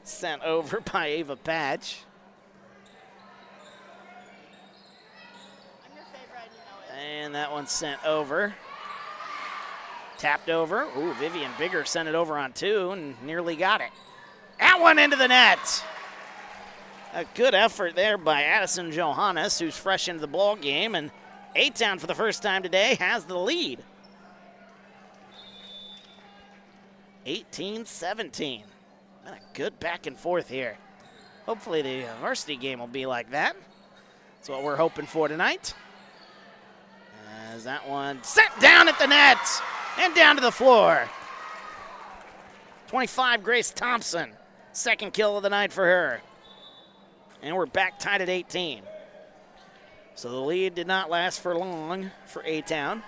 sent over by Ava Patch. I'm your favorite, you know it. And that one's sent over. Tapped over. Ooh, Vivian Bigger sent it over on 2 and nearly got it. That one into the net. A good effort there by Addison Johannes, who's fresh into the ball game, and A-Town for the first time today has the lead. 18-17. Been a good back and forth here. Hopefully the varsity game will be like that. That's what we're hoping for tonight. As that one set down at the net and down to the floor. 25, Grace Thompson. Second kill of the night for her. And we're back tied at 18. So the lead did not last for long for A-Town.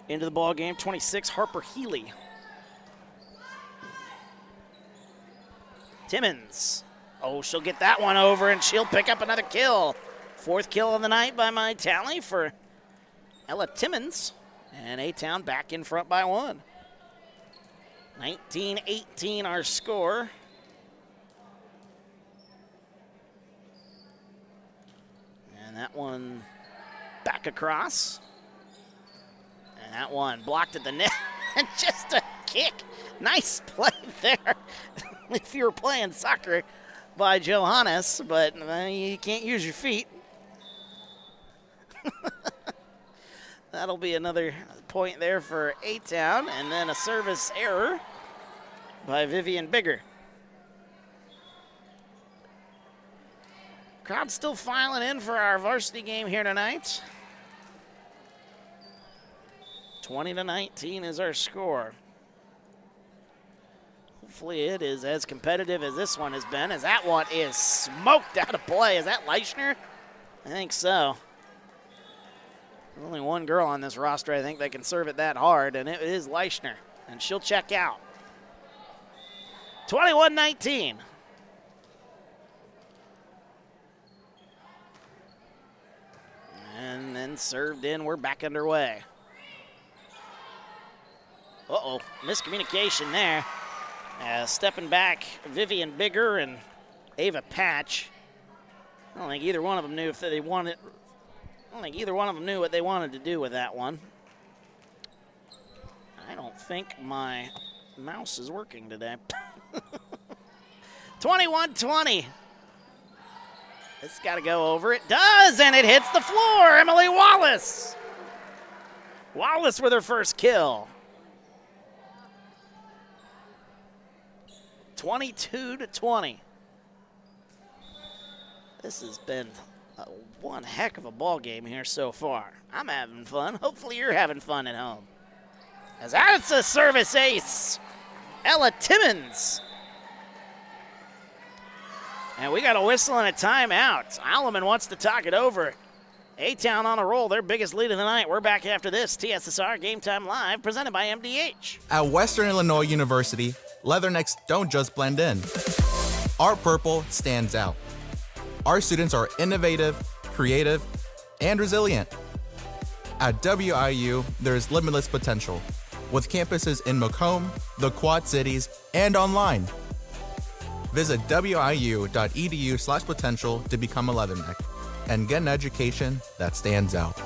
Into the ball game, 26, Harper Healy. Timmons. Oh, she'll get that one over, and she'll pick up another kill. Fourth kill of the night by my tally for Ella Timmons. And A-Town back in front by 1. 19-18 our score. And that one back across. And that one blocked at the net. And just a kick. Nice play there. If you were playing soccer by Johannes, but you can't use your feet. That'll be another point there for A-Town, and then a service error by Vivian Bigger. Crowd still filing in for our varsity game here tonight. 20-19 is our score. Hopefully it is as competitive as this one has been, as that one is smoked out of play. Is that Leichner? I think so. There's only one girl on this roster, I think, that can serve it that hard, and it is Leichner, and she'll check out. 21-19. And then served in, we're back underway. Uh-oh, miscommunication there. Stepping back, Vivian Bigger and Ava Patch. I don't think either one of them knew if they wanted. I don't think either one of them knew what they wanted to do with that one. I don't think my mouse is working today. 21-20. It's got to go over. It does, and it hits the floor. Emily Wallace. Wallace with her first kill. 22-20. This has been one heck of a ball game here so far. I'm having fun. Hopefully you're having fun at home. As that's a service ace, Ella Timmons. And we got a whistle and a timeout. Alleman wants to talk it over. A-Town on a roll, their biggest lead of the night. We're back after this. TSSR Game Time Live, presented by MDH. At Western Illinois University, leathernecks don't just blend in. Our purple stands out. Our students are innovative, creative, and resilient. At WIU, there's limitless potential, with campuses in Macomb, the Quad Cities, and online. Visit wiu.edu/potential to become a leatherneck and get an education that stands out.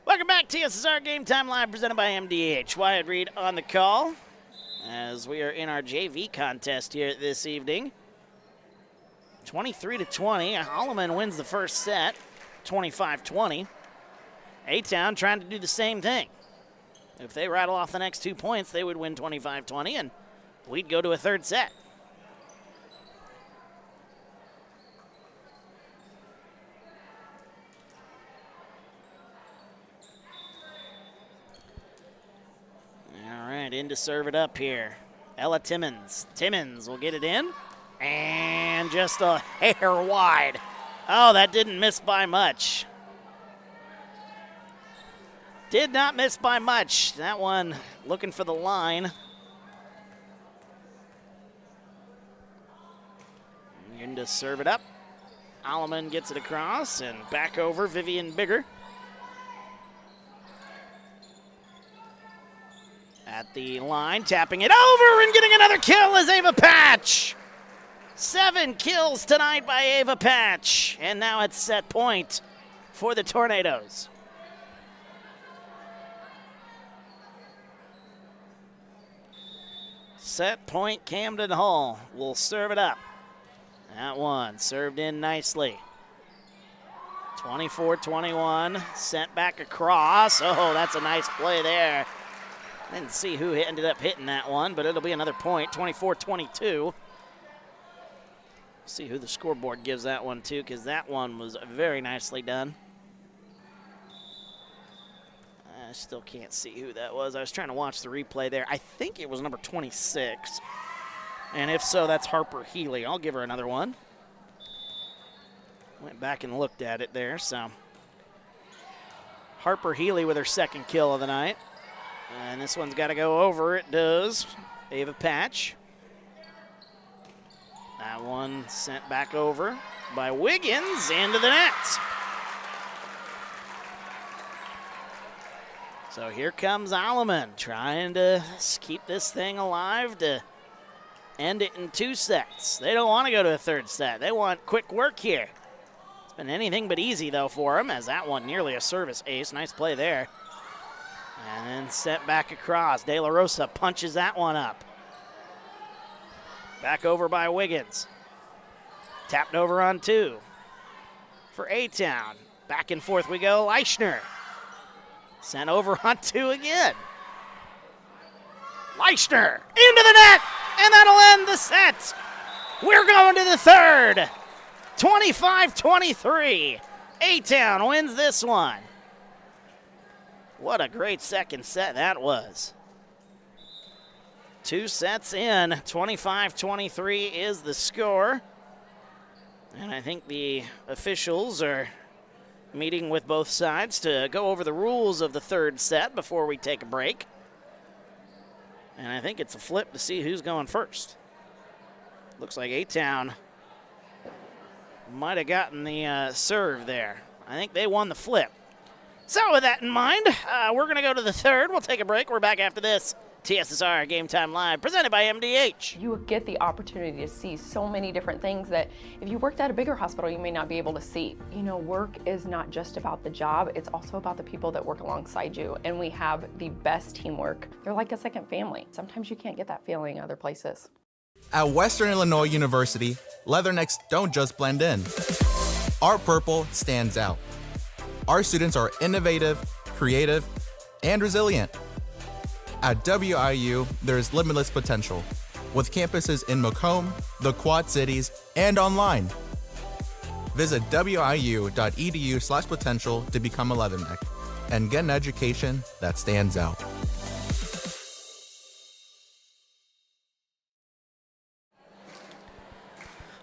Welcome back, TSSR Game Time Live, presented by MDH. Wyatt Reed on the call as we are in our JV contest here this evening. 23-20. Alleman wins the first set, 25-20. A-Town trying to do the same thing. If they rattle off the next 2 points, they would win 25-20, and we'd go to a third set. All right, in to serve it up here. Ella Timmons. Timmons will get it in, and just a hair wide. Oh, that didn't miss by much. Did not miss by much. That one looking for the line. In to serve it up. Alleman gets it across and back over. Vivian Bigger. At the line, tapping it over and getting another kill is Ava Patch. 7 kills tonight by Ava Patch. And now it's set point for the Tornadoes. Set point, Camden Hall will serve it up. That one served in nicely. 24-21, sent back across. Oh, that's a nice play there. Didn't see who ended up hitting that one, but it'll be another point, 24-22. See who the scoreboard gives that one to, because that one was very nicely done. I still can't see who that was. I was trying to watch the replay there. I think it was number 26. And if so, that's Harper Healy. I'll give her another one. Went back and looked at it there, so. Harper Healy with her second kill of the night. And this one's got to go over. It does. Ava Patch. That one sent back over by Wiggins into the net. So here comes Alleman trying to keep this thing alive to end it in 2 sets. They don't want to go to a third set. They want quick work here. It's been anything but easy, though, for them, as that one nearly a service ace. Nice play there. And then set back across. De La Rosa punches that one up. Back over by Wiggins. Tapped over on 2 for A-Town. Back and forth we go. Leischner. Sent over on 2 again. Leischner into the net, and that'll end the set. We're going to the third. 25-23. A-Town wins this one. What a great second set that was. 2 sets in, 25-23 is the score. And I think the officials are meeting with both sides to go over the rules of the third set before we take a break. And I think it's a flip to see who's going first. Looks like A-Town might have gotten the serve there. I think they won the flip. So with that in mind, we're going to go to the third. We'll take a break. We're back after this. TSSR Game Time Live, presented by MDH. You get the opportunity to see so many different things that if you worked at a bigger hospital, you may not be able to see. You know, work is not just about the job, it's also about the people that work alongside you, and we have the best teamwork. They're like a second family. Sometimes you can't get that feeling other places. At Western Illinois University, leathernecks don't just blend in. Our purple stands out. Our students are innovative, creative, and resilient. At WIU, there's limitless potential, with campuses in Macomb, the Quad Cities, and online. Visit wiu.edu/potential to become a leatherneck and get an education that stands out.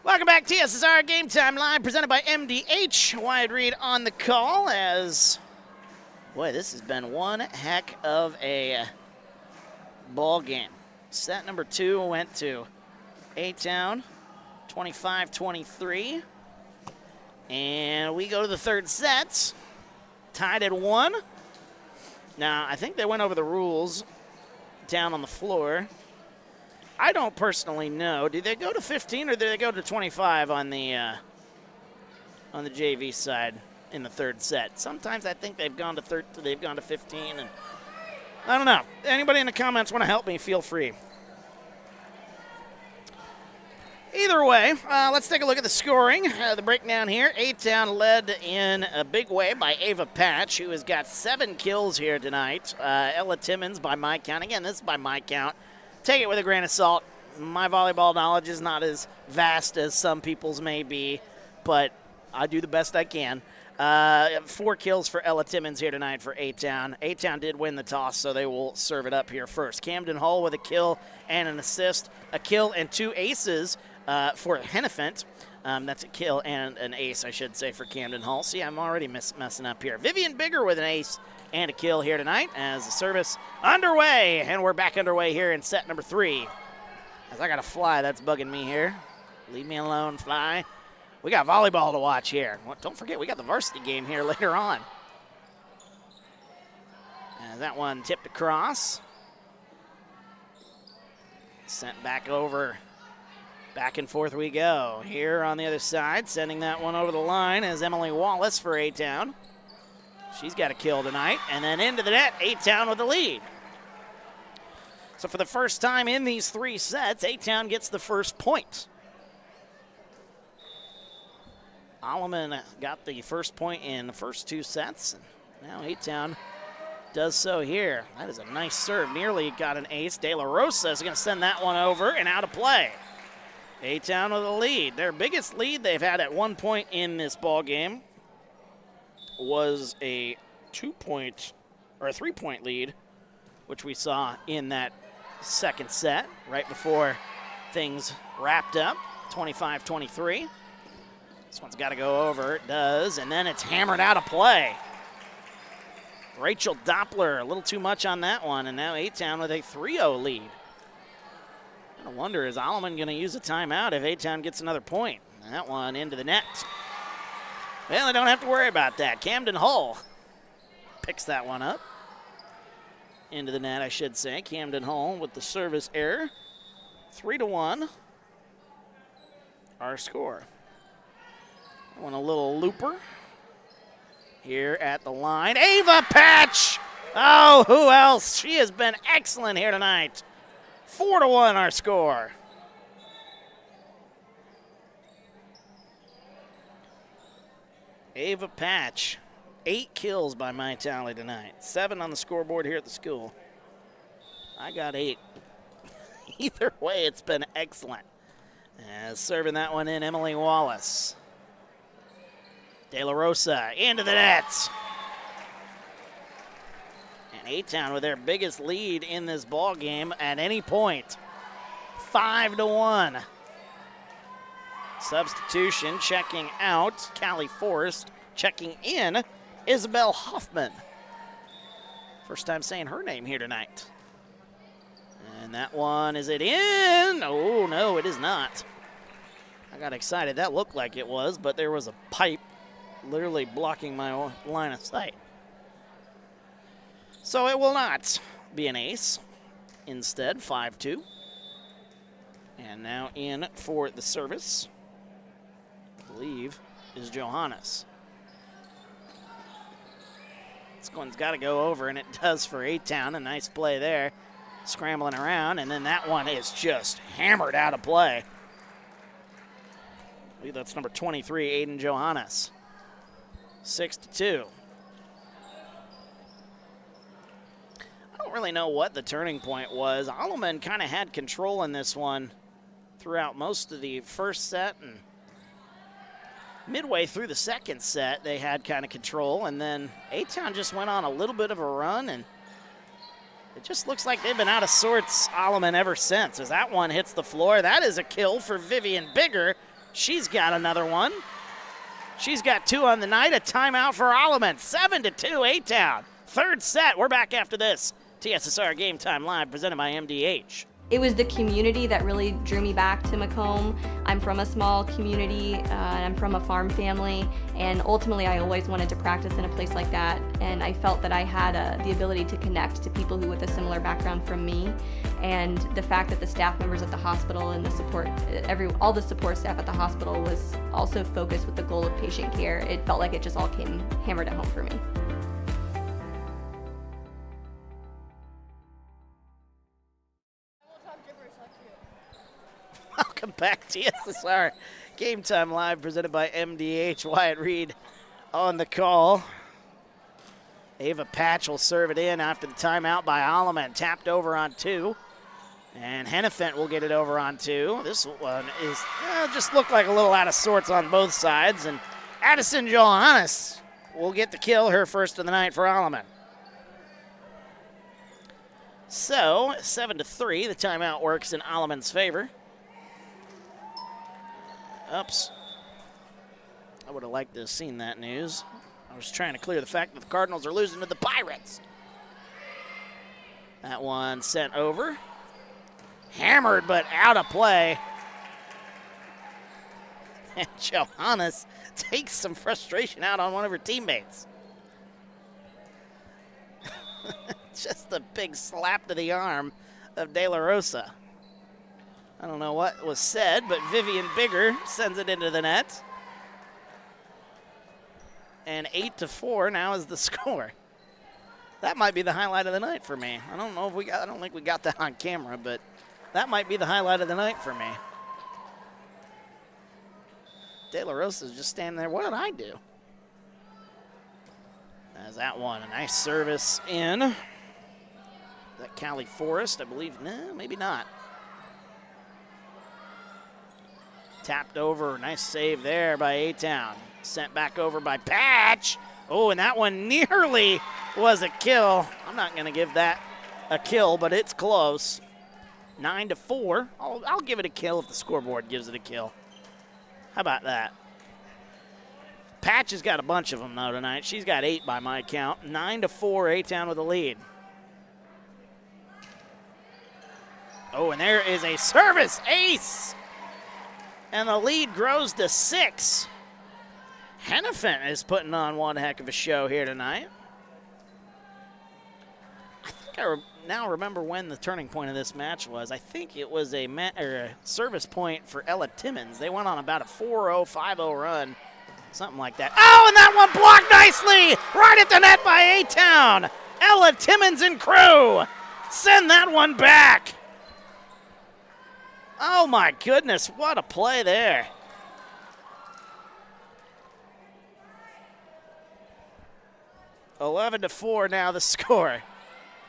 Welcome back, TSSR Game Time Live, presented by MDH. Wyatt Reed on the call as, boy, this has been one heck of a ball game. Set number 2 went to A-Town, 25-23. And we go to the third set, tied at 1. Now, I think they went over the rules down on the floor. I don't personally know. Did they go to 15 or did they go to 25 on the JV side in the third set? Sometimes I think they've gone to 15, and I don't know. Anybody in the comments want to help me, feel free. Either way, let's take a look at the scoring. The breakdown here. A-Town led in a big way by Ava Patch, who has got 7 kills here tonight. Ella Timmons, by my count. Again, this is by my count. Take it with a grain of salt. My volleyball knowledge is not as vast as some people's may be, but I do the best I can. 4 kills for Ella Timmons here tonight for A-Town. A-Town did win the toss, so they will serve it up here first. Camden Hall with a kill and an assist. A kill and 2 aces for Hennepin. That's a kill and an ace, I should say, for Camden Hall. See, I'm already messing up here. Vivian Bigger with an ace and a kill here tonight as the service underway. And we're back underway here in set number 3. As I got a fly, that's bugging me here. Leave me alone, fly. We got volleyball to watch here. Well, don't forget, we got the varsity game here later on. As that one tipped across. Sent back over. Back and forth we go. Here on the other side, sending that one over the line is Emily Wallace for A-Town. She's got a kill tonight. And then into the net, A-Town with the lead. So for the first time in these 3 sets, A-Town gets the first point. Alleman got the first point in the first 2 sets. And now A-Town does so here. That is a nice serve. Nearly got an ace. De La Rosa is going to send that one over and out of play. A-Town with a lead. Their biggest lead they've had at one point in this ball game was a 2-point or a 3-point lead, which we saw in that second set right before things wrapped up, 25-23. This one's got to go over. It does, and then it's hammered out of play. Rachel Doppler, a little too much on that one, and now A-Town with a 3-0 lead. I wonder, is Alleman going to use a timeout if A-Town gets another point? And that one into the net. Well, I don't have to worry about that. Camden Hull picks that one up. Into the net, I should say. Camden Hull with the service error. 3-1. Our score. I want a little looper here at the line. Ava Patch! Oh, who else? She has been excellent here tonight. 4-1 our score. Ava Patch, 8 kills by my tally tonight. 7 on the scoreboard here at the school. I got 8. Either way, it's been excellent. Serving that one in, Emily Wallace. De La Rosa into the net. And A-Town with their biggest lead in this ball game at any point. 5-1. Substitution checking out, Callie Forrest. Checking in, Isabel Hoffman. First time saying her name here tonight. And that one, is it in? Oh, no, it is not. I got excited. That looked like it was, but there was a pipe literally blocking my line of sight. So it will not be an ace. Instead, 5-2. And now in for the service, I believe, is Johannes. This one's got to go over, and it does for A-Town. A nice play there. Scrambling around, and then that one is just hammered out of play. I believe that's number 23, Aiden Johannes. 6-2. I don't really know what the turning point was. Alleman kind of had control in this one throughout most of the first set, and midway through the second set, they had kind of control, and then A-Town just went on a little bit of a run, and it just looks like they've been out of sorts, Alleman, ever since. As that one hits the floor, that is a kill for Vivian Bigger. She's got another one. She's got 2 on the night. A timeout for Alleman. 7-2, A-Town. Third set. We're back after this. TSSR Game Time Live, presented by MDH. It was the community that really drew me back to Macomb. I'm from a small community, and I'm from a farm family, and ultimately I always wanted to practice in a place like that, and I felt that I had the ability to connect to people who with a similar background from me, and the fact that the staff members at the hospital and the support, all the support staff at the hospital was also focused with the goal of patient care. It felt like it just all came hammered at home for me. Welcome back, TSSR Game Time Live, presented by MDH. Wyatt Reed on the call. Ava Patch will serve it in after the timeout by Alleman. Tapped over on 2. And Hennefent will get it over on 2. This one is just looked like a little out of sorts on both sides. And Addison Johannes will get the kill, her first of the night for Alleman. So, 7-3, the timeout works in Alleman's favor. Oops. I would have liked to have seen that news. I was trying to clear the fact that the Cardinals are losing to the Pirates. That one sent over. Hammered, but out of play. And Johannes takes some frustration out on one of her teammates. Just a big slap to the arm of De La Rosa. I don't know what was said, but Vivian Bigger sends it into the net. And 8-4 now is the score. That might be the highlight of the night for me. I don't think we got that on camera, but that might be the highlight of the night for me. De La Rosa's just standing there. What did I do? As that one, a nice service in. Is that Callie Forrest? I believe, no, maybe not. Tapped over, nice save there by A-Town. Sent back over by Patch. Oh, and that one nearly was a kill. I'm not going to give that a kill, but it's close. 9-4. I'll give it a kill if the scoreboard gives it a kill. How about that? Patch has got a bunch of them, though, tonight. She's got 8 by my count. 9-4, A-Town with the lead. Oh, and there is a service ace. And the lead grows to 6. Hennepin is putting on one heck of a show here tonight. I think I now remember when the turning point of this match was. I think it was a service point for Ella Timmons. They went on about a 4-0, 5-0 run, something like that. Oh, and that one blocked nicely right at the net by A-Town. Ella Timmons and crew send that one back. Oh, my goodness, what a play there. (11-4) now the score.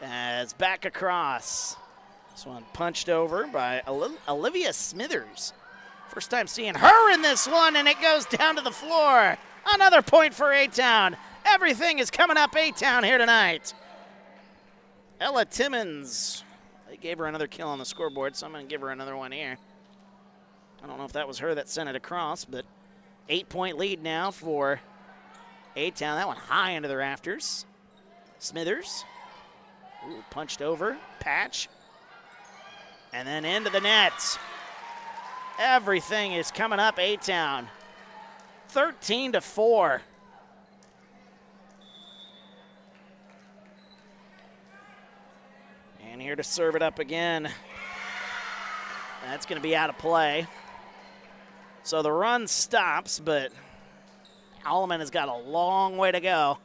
As back across. This one punched over by Olivia Smithers. First time seeing her in this one, and it goes down to the floor. Another point for A-Town. Everything is coming up A-Town here tonight. Ella Timmons. They gave her another kill on the scoreboard, so I'm going to give her another one here. I don't know if that was her that sent it across, but 8-point lead now for A-Town. That one high into the rafters. Smithers. Ooh, punched over. Patch. And then into the net. Everything is coming up A-Town. 13-4. And here to serve it up again. That's going to be out of play. So the run stops, but Alleman has got a long way to go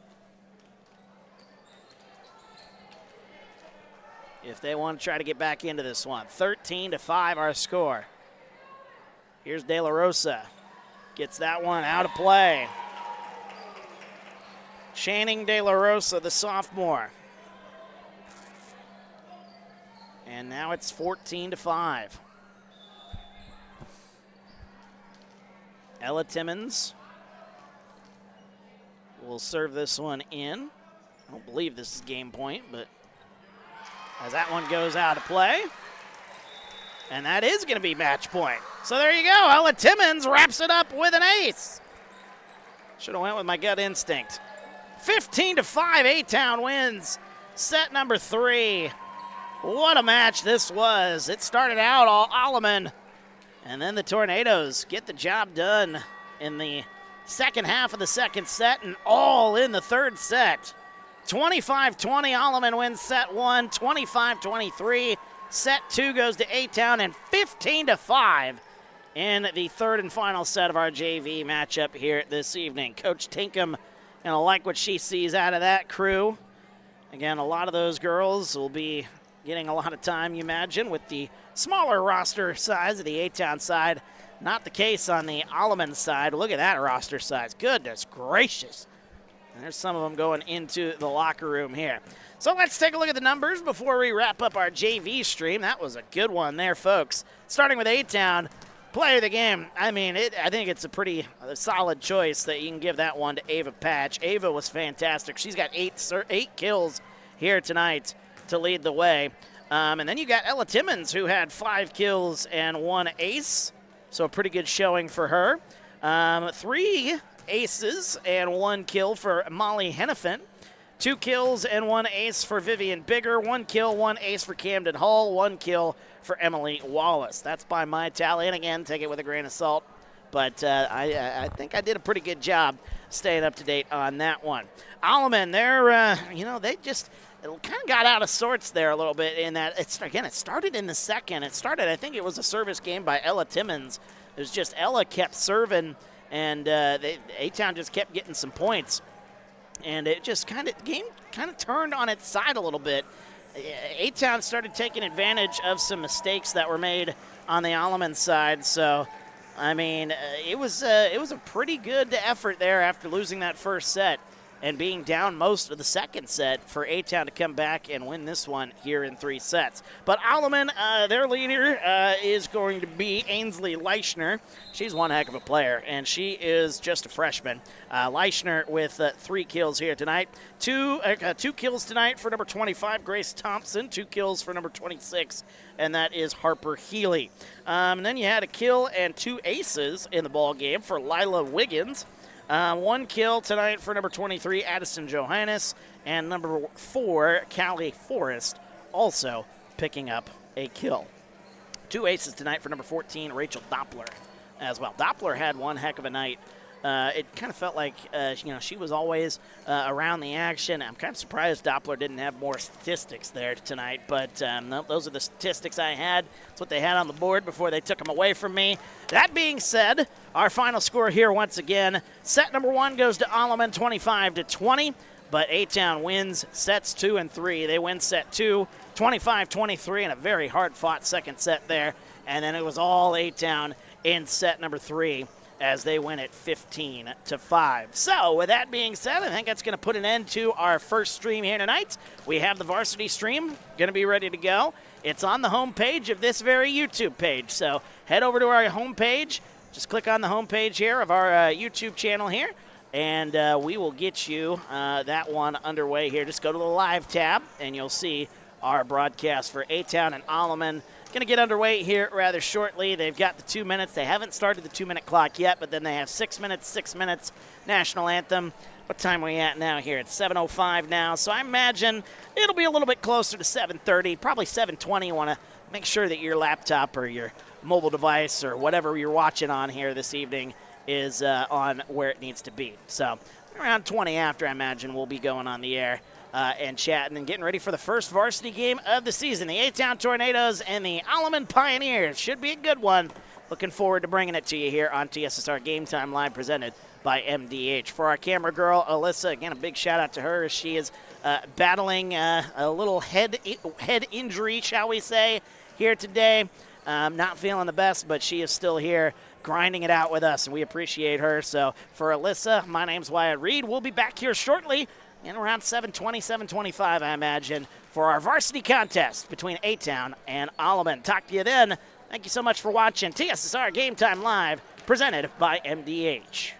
if they want to try to get back into this one. 13-5 our score. Here's De La Rosa. Gets that one out of play. Channing De La Rosa, the sophomore. And now it's 14-5. Ella Timmons will serve this one in. I don't believe this is game point, but as that one goes out of play. And that is going to be match point. So there you go. Ella Timmons wraps it up with an ace. Should have went with my gut instinct. 15-5, A-Town wins set number 3. What a match this was. It started out all Alleman, and then the Tornadoes get the job done in the second half of the second set and all in the third set. 25-20, Alleman wins set 1. 25-23, set 2 goes to A-Town, and 15-5 in the third and final set of our JV matchup here this evening. Coach Tinkham gonna like what she sees out of that crew. Again, a lot of those girls will be getting a lot of time, you imagine, with the smaller roster size of the A-Town side. Not the case on the Alleman side. Look at that roster size. Goodness gracious. And there's some of them going into the locker room here. So let's take a look at the numbers before we wrap up our JV stream. That was a good one there, folks. Starting with A-Town, player of the game. I mean, I think it's a pretty solid choice that you can give that one to Ava Patch. Ava was fantastic. She's got 8 kills here tonight to lead the way. And then you got Ella Timmons, who had 5 kills and 1 ace. So a pretty good showing for her. 3 aces and 1 kill for Molly Hennepin. 2 kills and 1 ace for Vivian Bigger. 1 kill, 1 ace for Camden Hull. 1 kill for Emily Wallace. That's by my tally. And again, take it with a grain of salt. But I think I did a pretty good job staying up to date on that one. Alleman, they just kind of got out of sorts there a little bit in that. It started in the second. I think it was a service game by Ella Timmons. It was just Ella kept serving, and A-Town just kept getting some points. and it just game kind of turned on its side a little bit. A-Town started taking advantage of some mistakes that were made on the Alleman side. So, I mean, it was a pretty good effort there after losing that first set and being down most of the second set for A-Town to come back and win this one here in 3 sets. But Alleman, their leader is going to be Ainsley Leichner. She's one heck of a player, and she is just a freshman. Leichner with 3 kills here tonight. Two kills tonight for number 25, Grace Thompson. 2 kills for number 26, and that is Harper Healy. And then you had a kill and 2 aces in the ball game for Lila Wiggins. 1 kill tonight for number 23, Addison Johannes, and number 4, Callie Forrest, also picking up a kill. 2 aces tonight for number 14, Rachel Doppler as well. Doppler had one heck of a night. It kind of felt like, she was always around the action. I'm kind of surprised Doppler didn't have more statistics there tonight, but those are the statistics I had. That's what they had on the board before they took them away from me. That being said, our final score here once again, set number 1 goes to Alleman 25-20, but A-Town wins sets 2 and 3. They win set 2, 25-23, and a very hard-fought second set there, and then it was all A-Town in set number 3. As they win it 15-5. So with that being said, I think that's going to put an end to our first stream here tonight. We have the varsity stream going to be ready to go. It's on the homepage of this very YouTube page. So head over to our homepage. Just click on the homepage here of our YouTube channel here, and we will get you that one underway here. Just go to the live tab, and you'll see our broadcast for A-Town and Alleman. Going to get underway here rather shortly. They've got the 2 minutes. They haven't started the 2-minute clock yet, but then they have 6 minutes, national anthem. What time are we at now here? It's 7:05 now, so I imagine it'll be a little bit closer to 7:30, probably 7:20. You want to make sure that your laptop or your mobile device or whatever you're watching on here this evening is on where it needs to be. So around 20 after, I imagine, we'll be going on the air. And chatting and getting ready for the first varsity game of the season. The A-Town Tornadoes and the Alleman Pioneers. Should be a good one. Looking forward to bringing it to you here on TSSR Game Time Live, presented by MDH. For our camera girl, Alyssa, again, a big shout out to her as she is battling a little head injury, shall we say, here today. Not feeling the best, but she is still here grinding it out with us, and we appreciate her. So for Alyssa, my name's Wyatt Reed. We'll be back here shortly in around 7:20, 7:25, I imagine, for our varsity contest between A-Town and Alleman. Talk to you then. Thank you so much for watching TSSR Game Time Live, presented by MDH.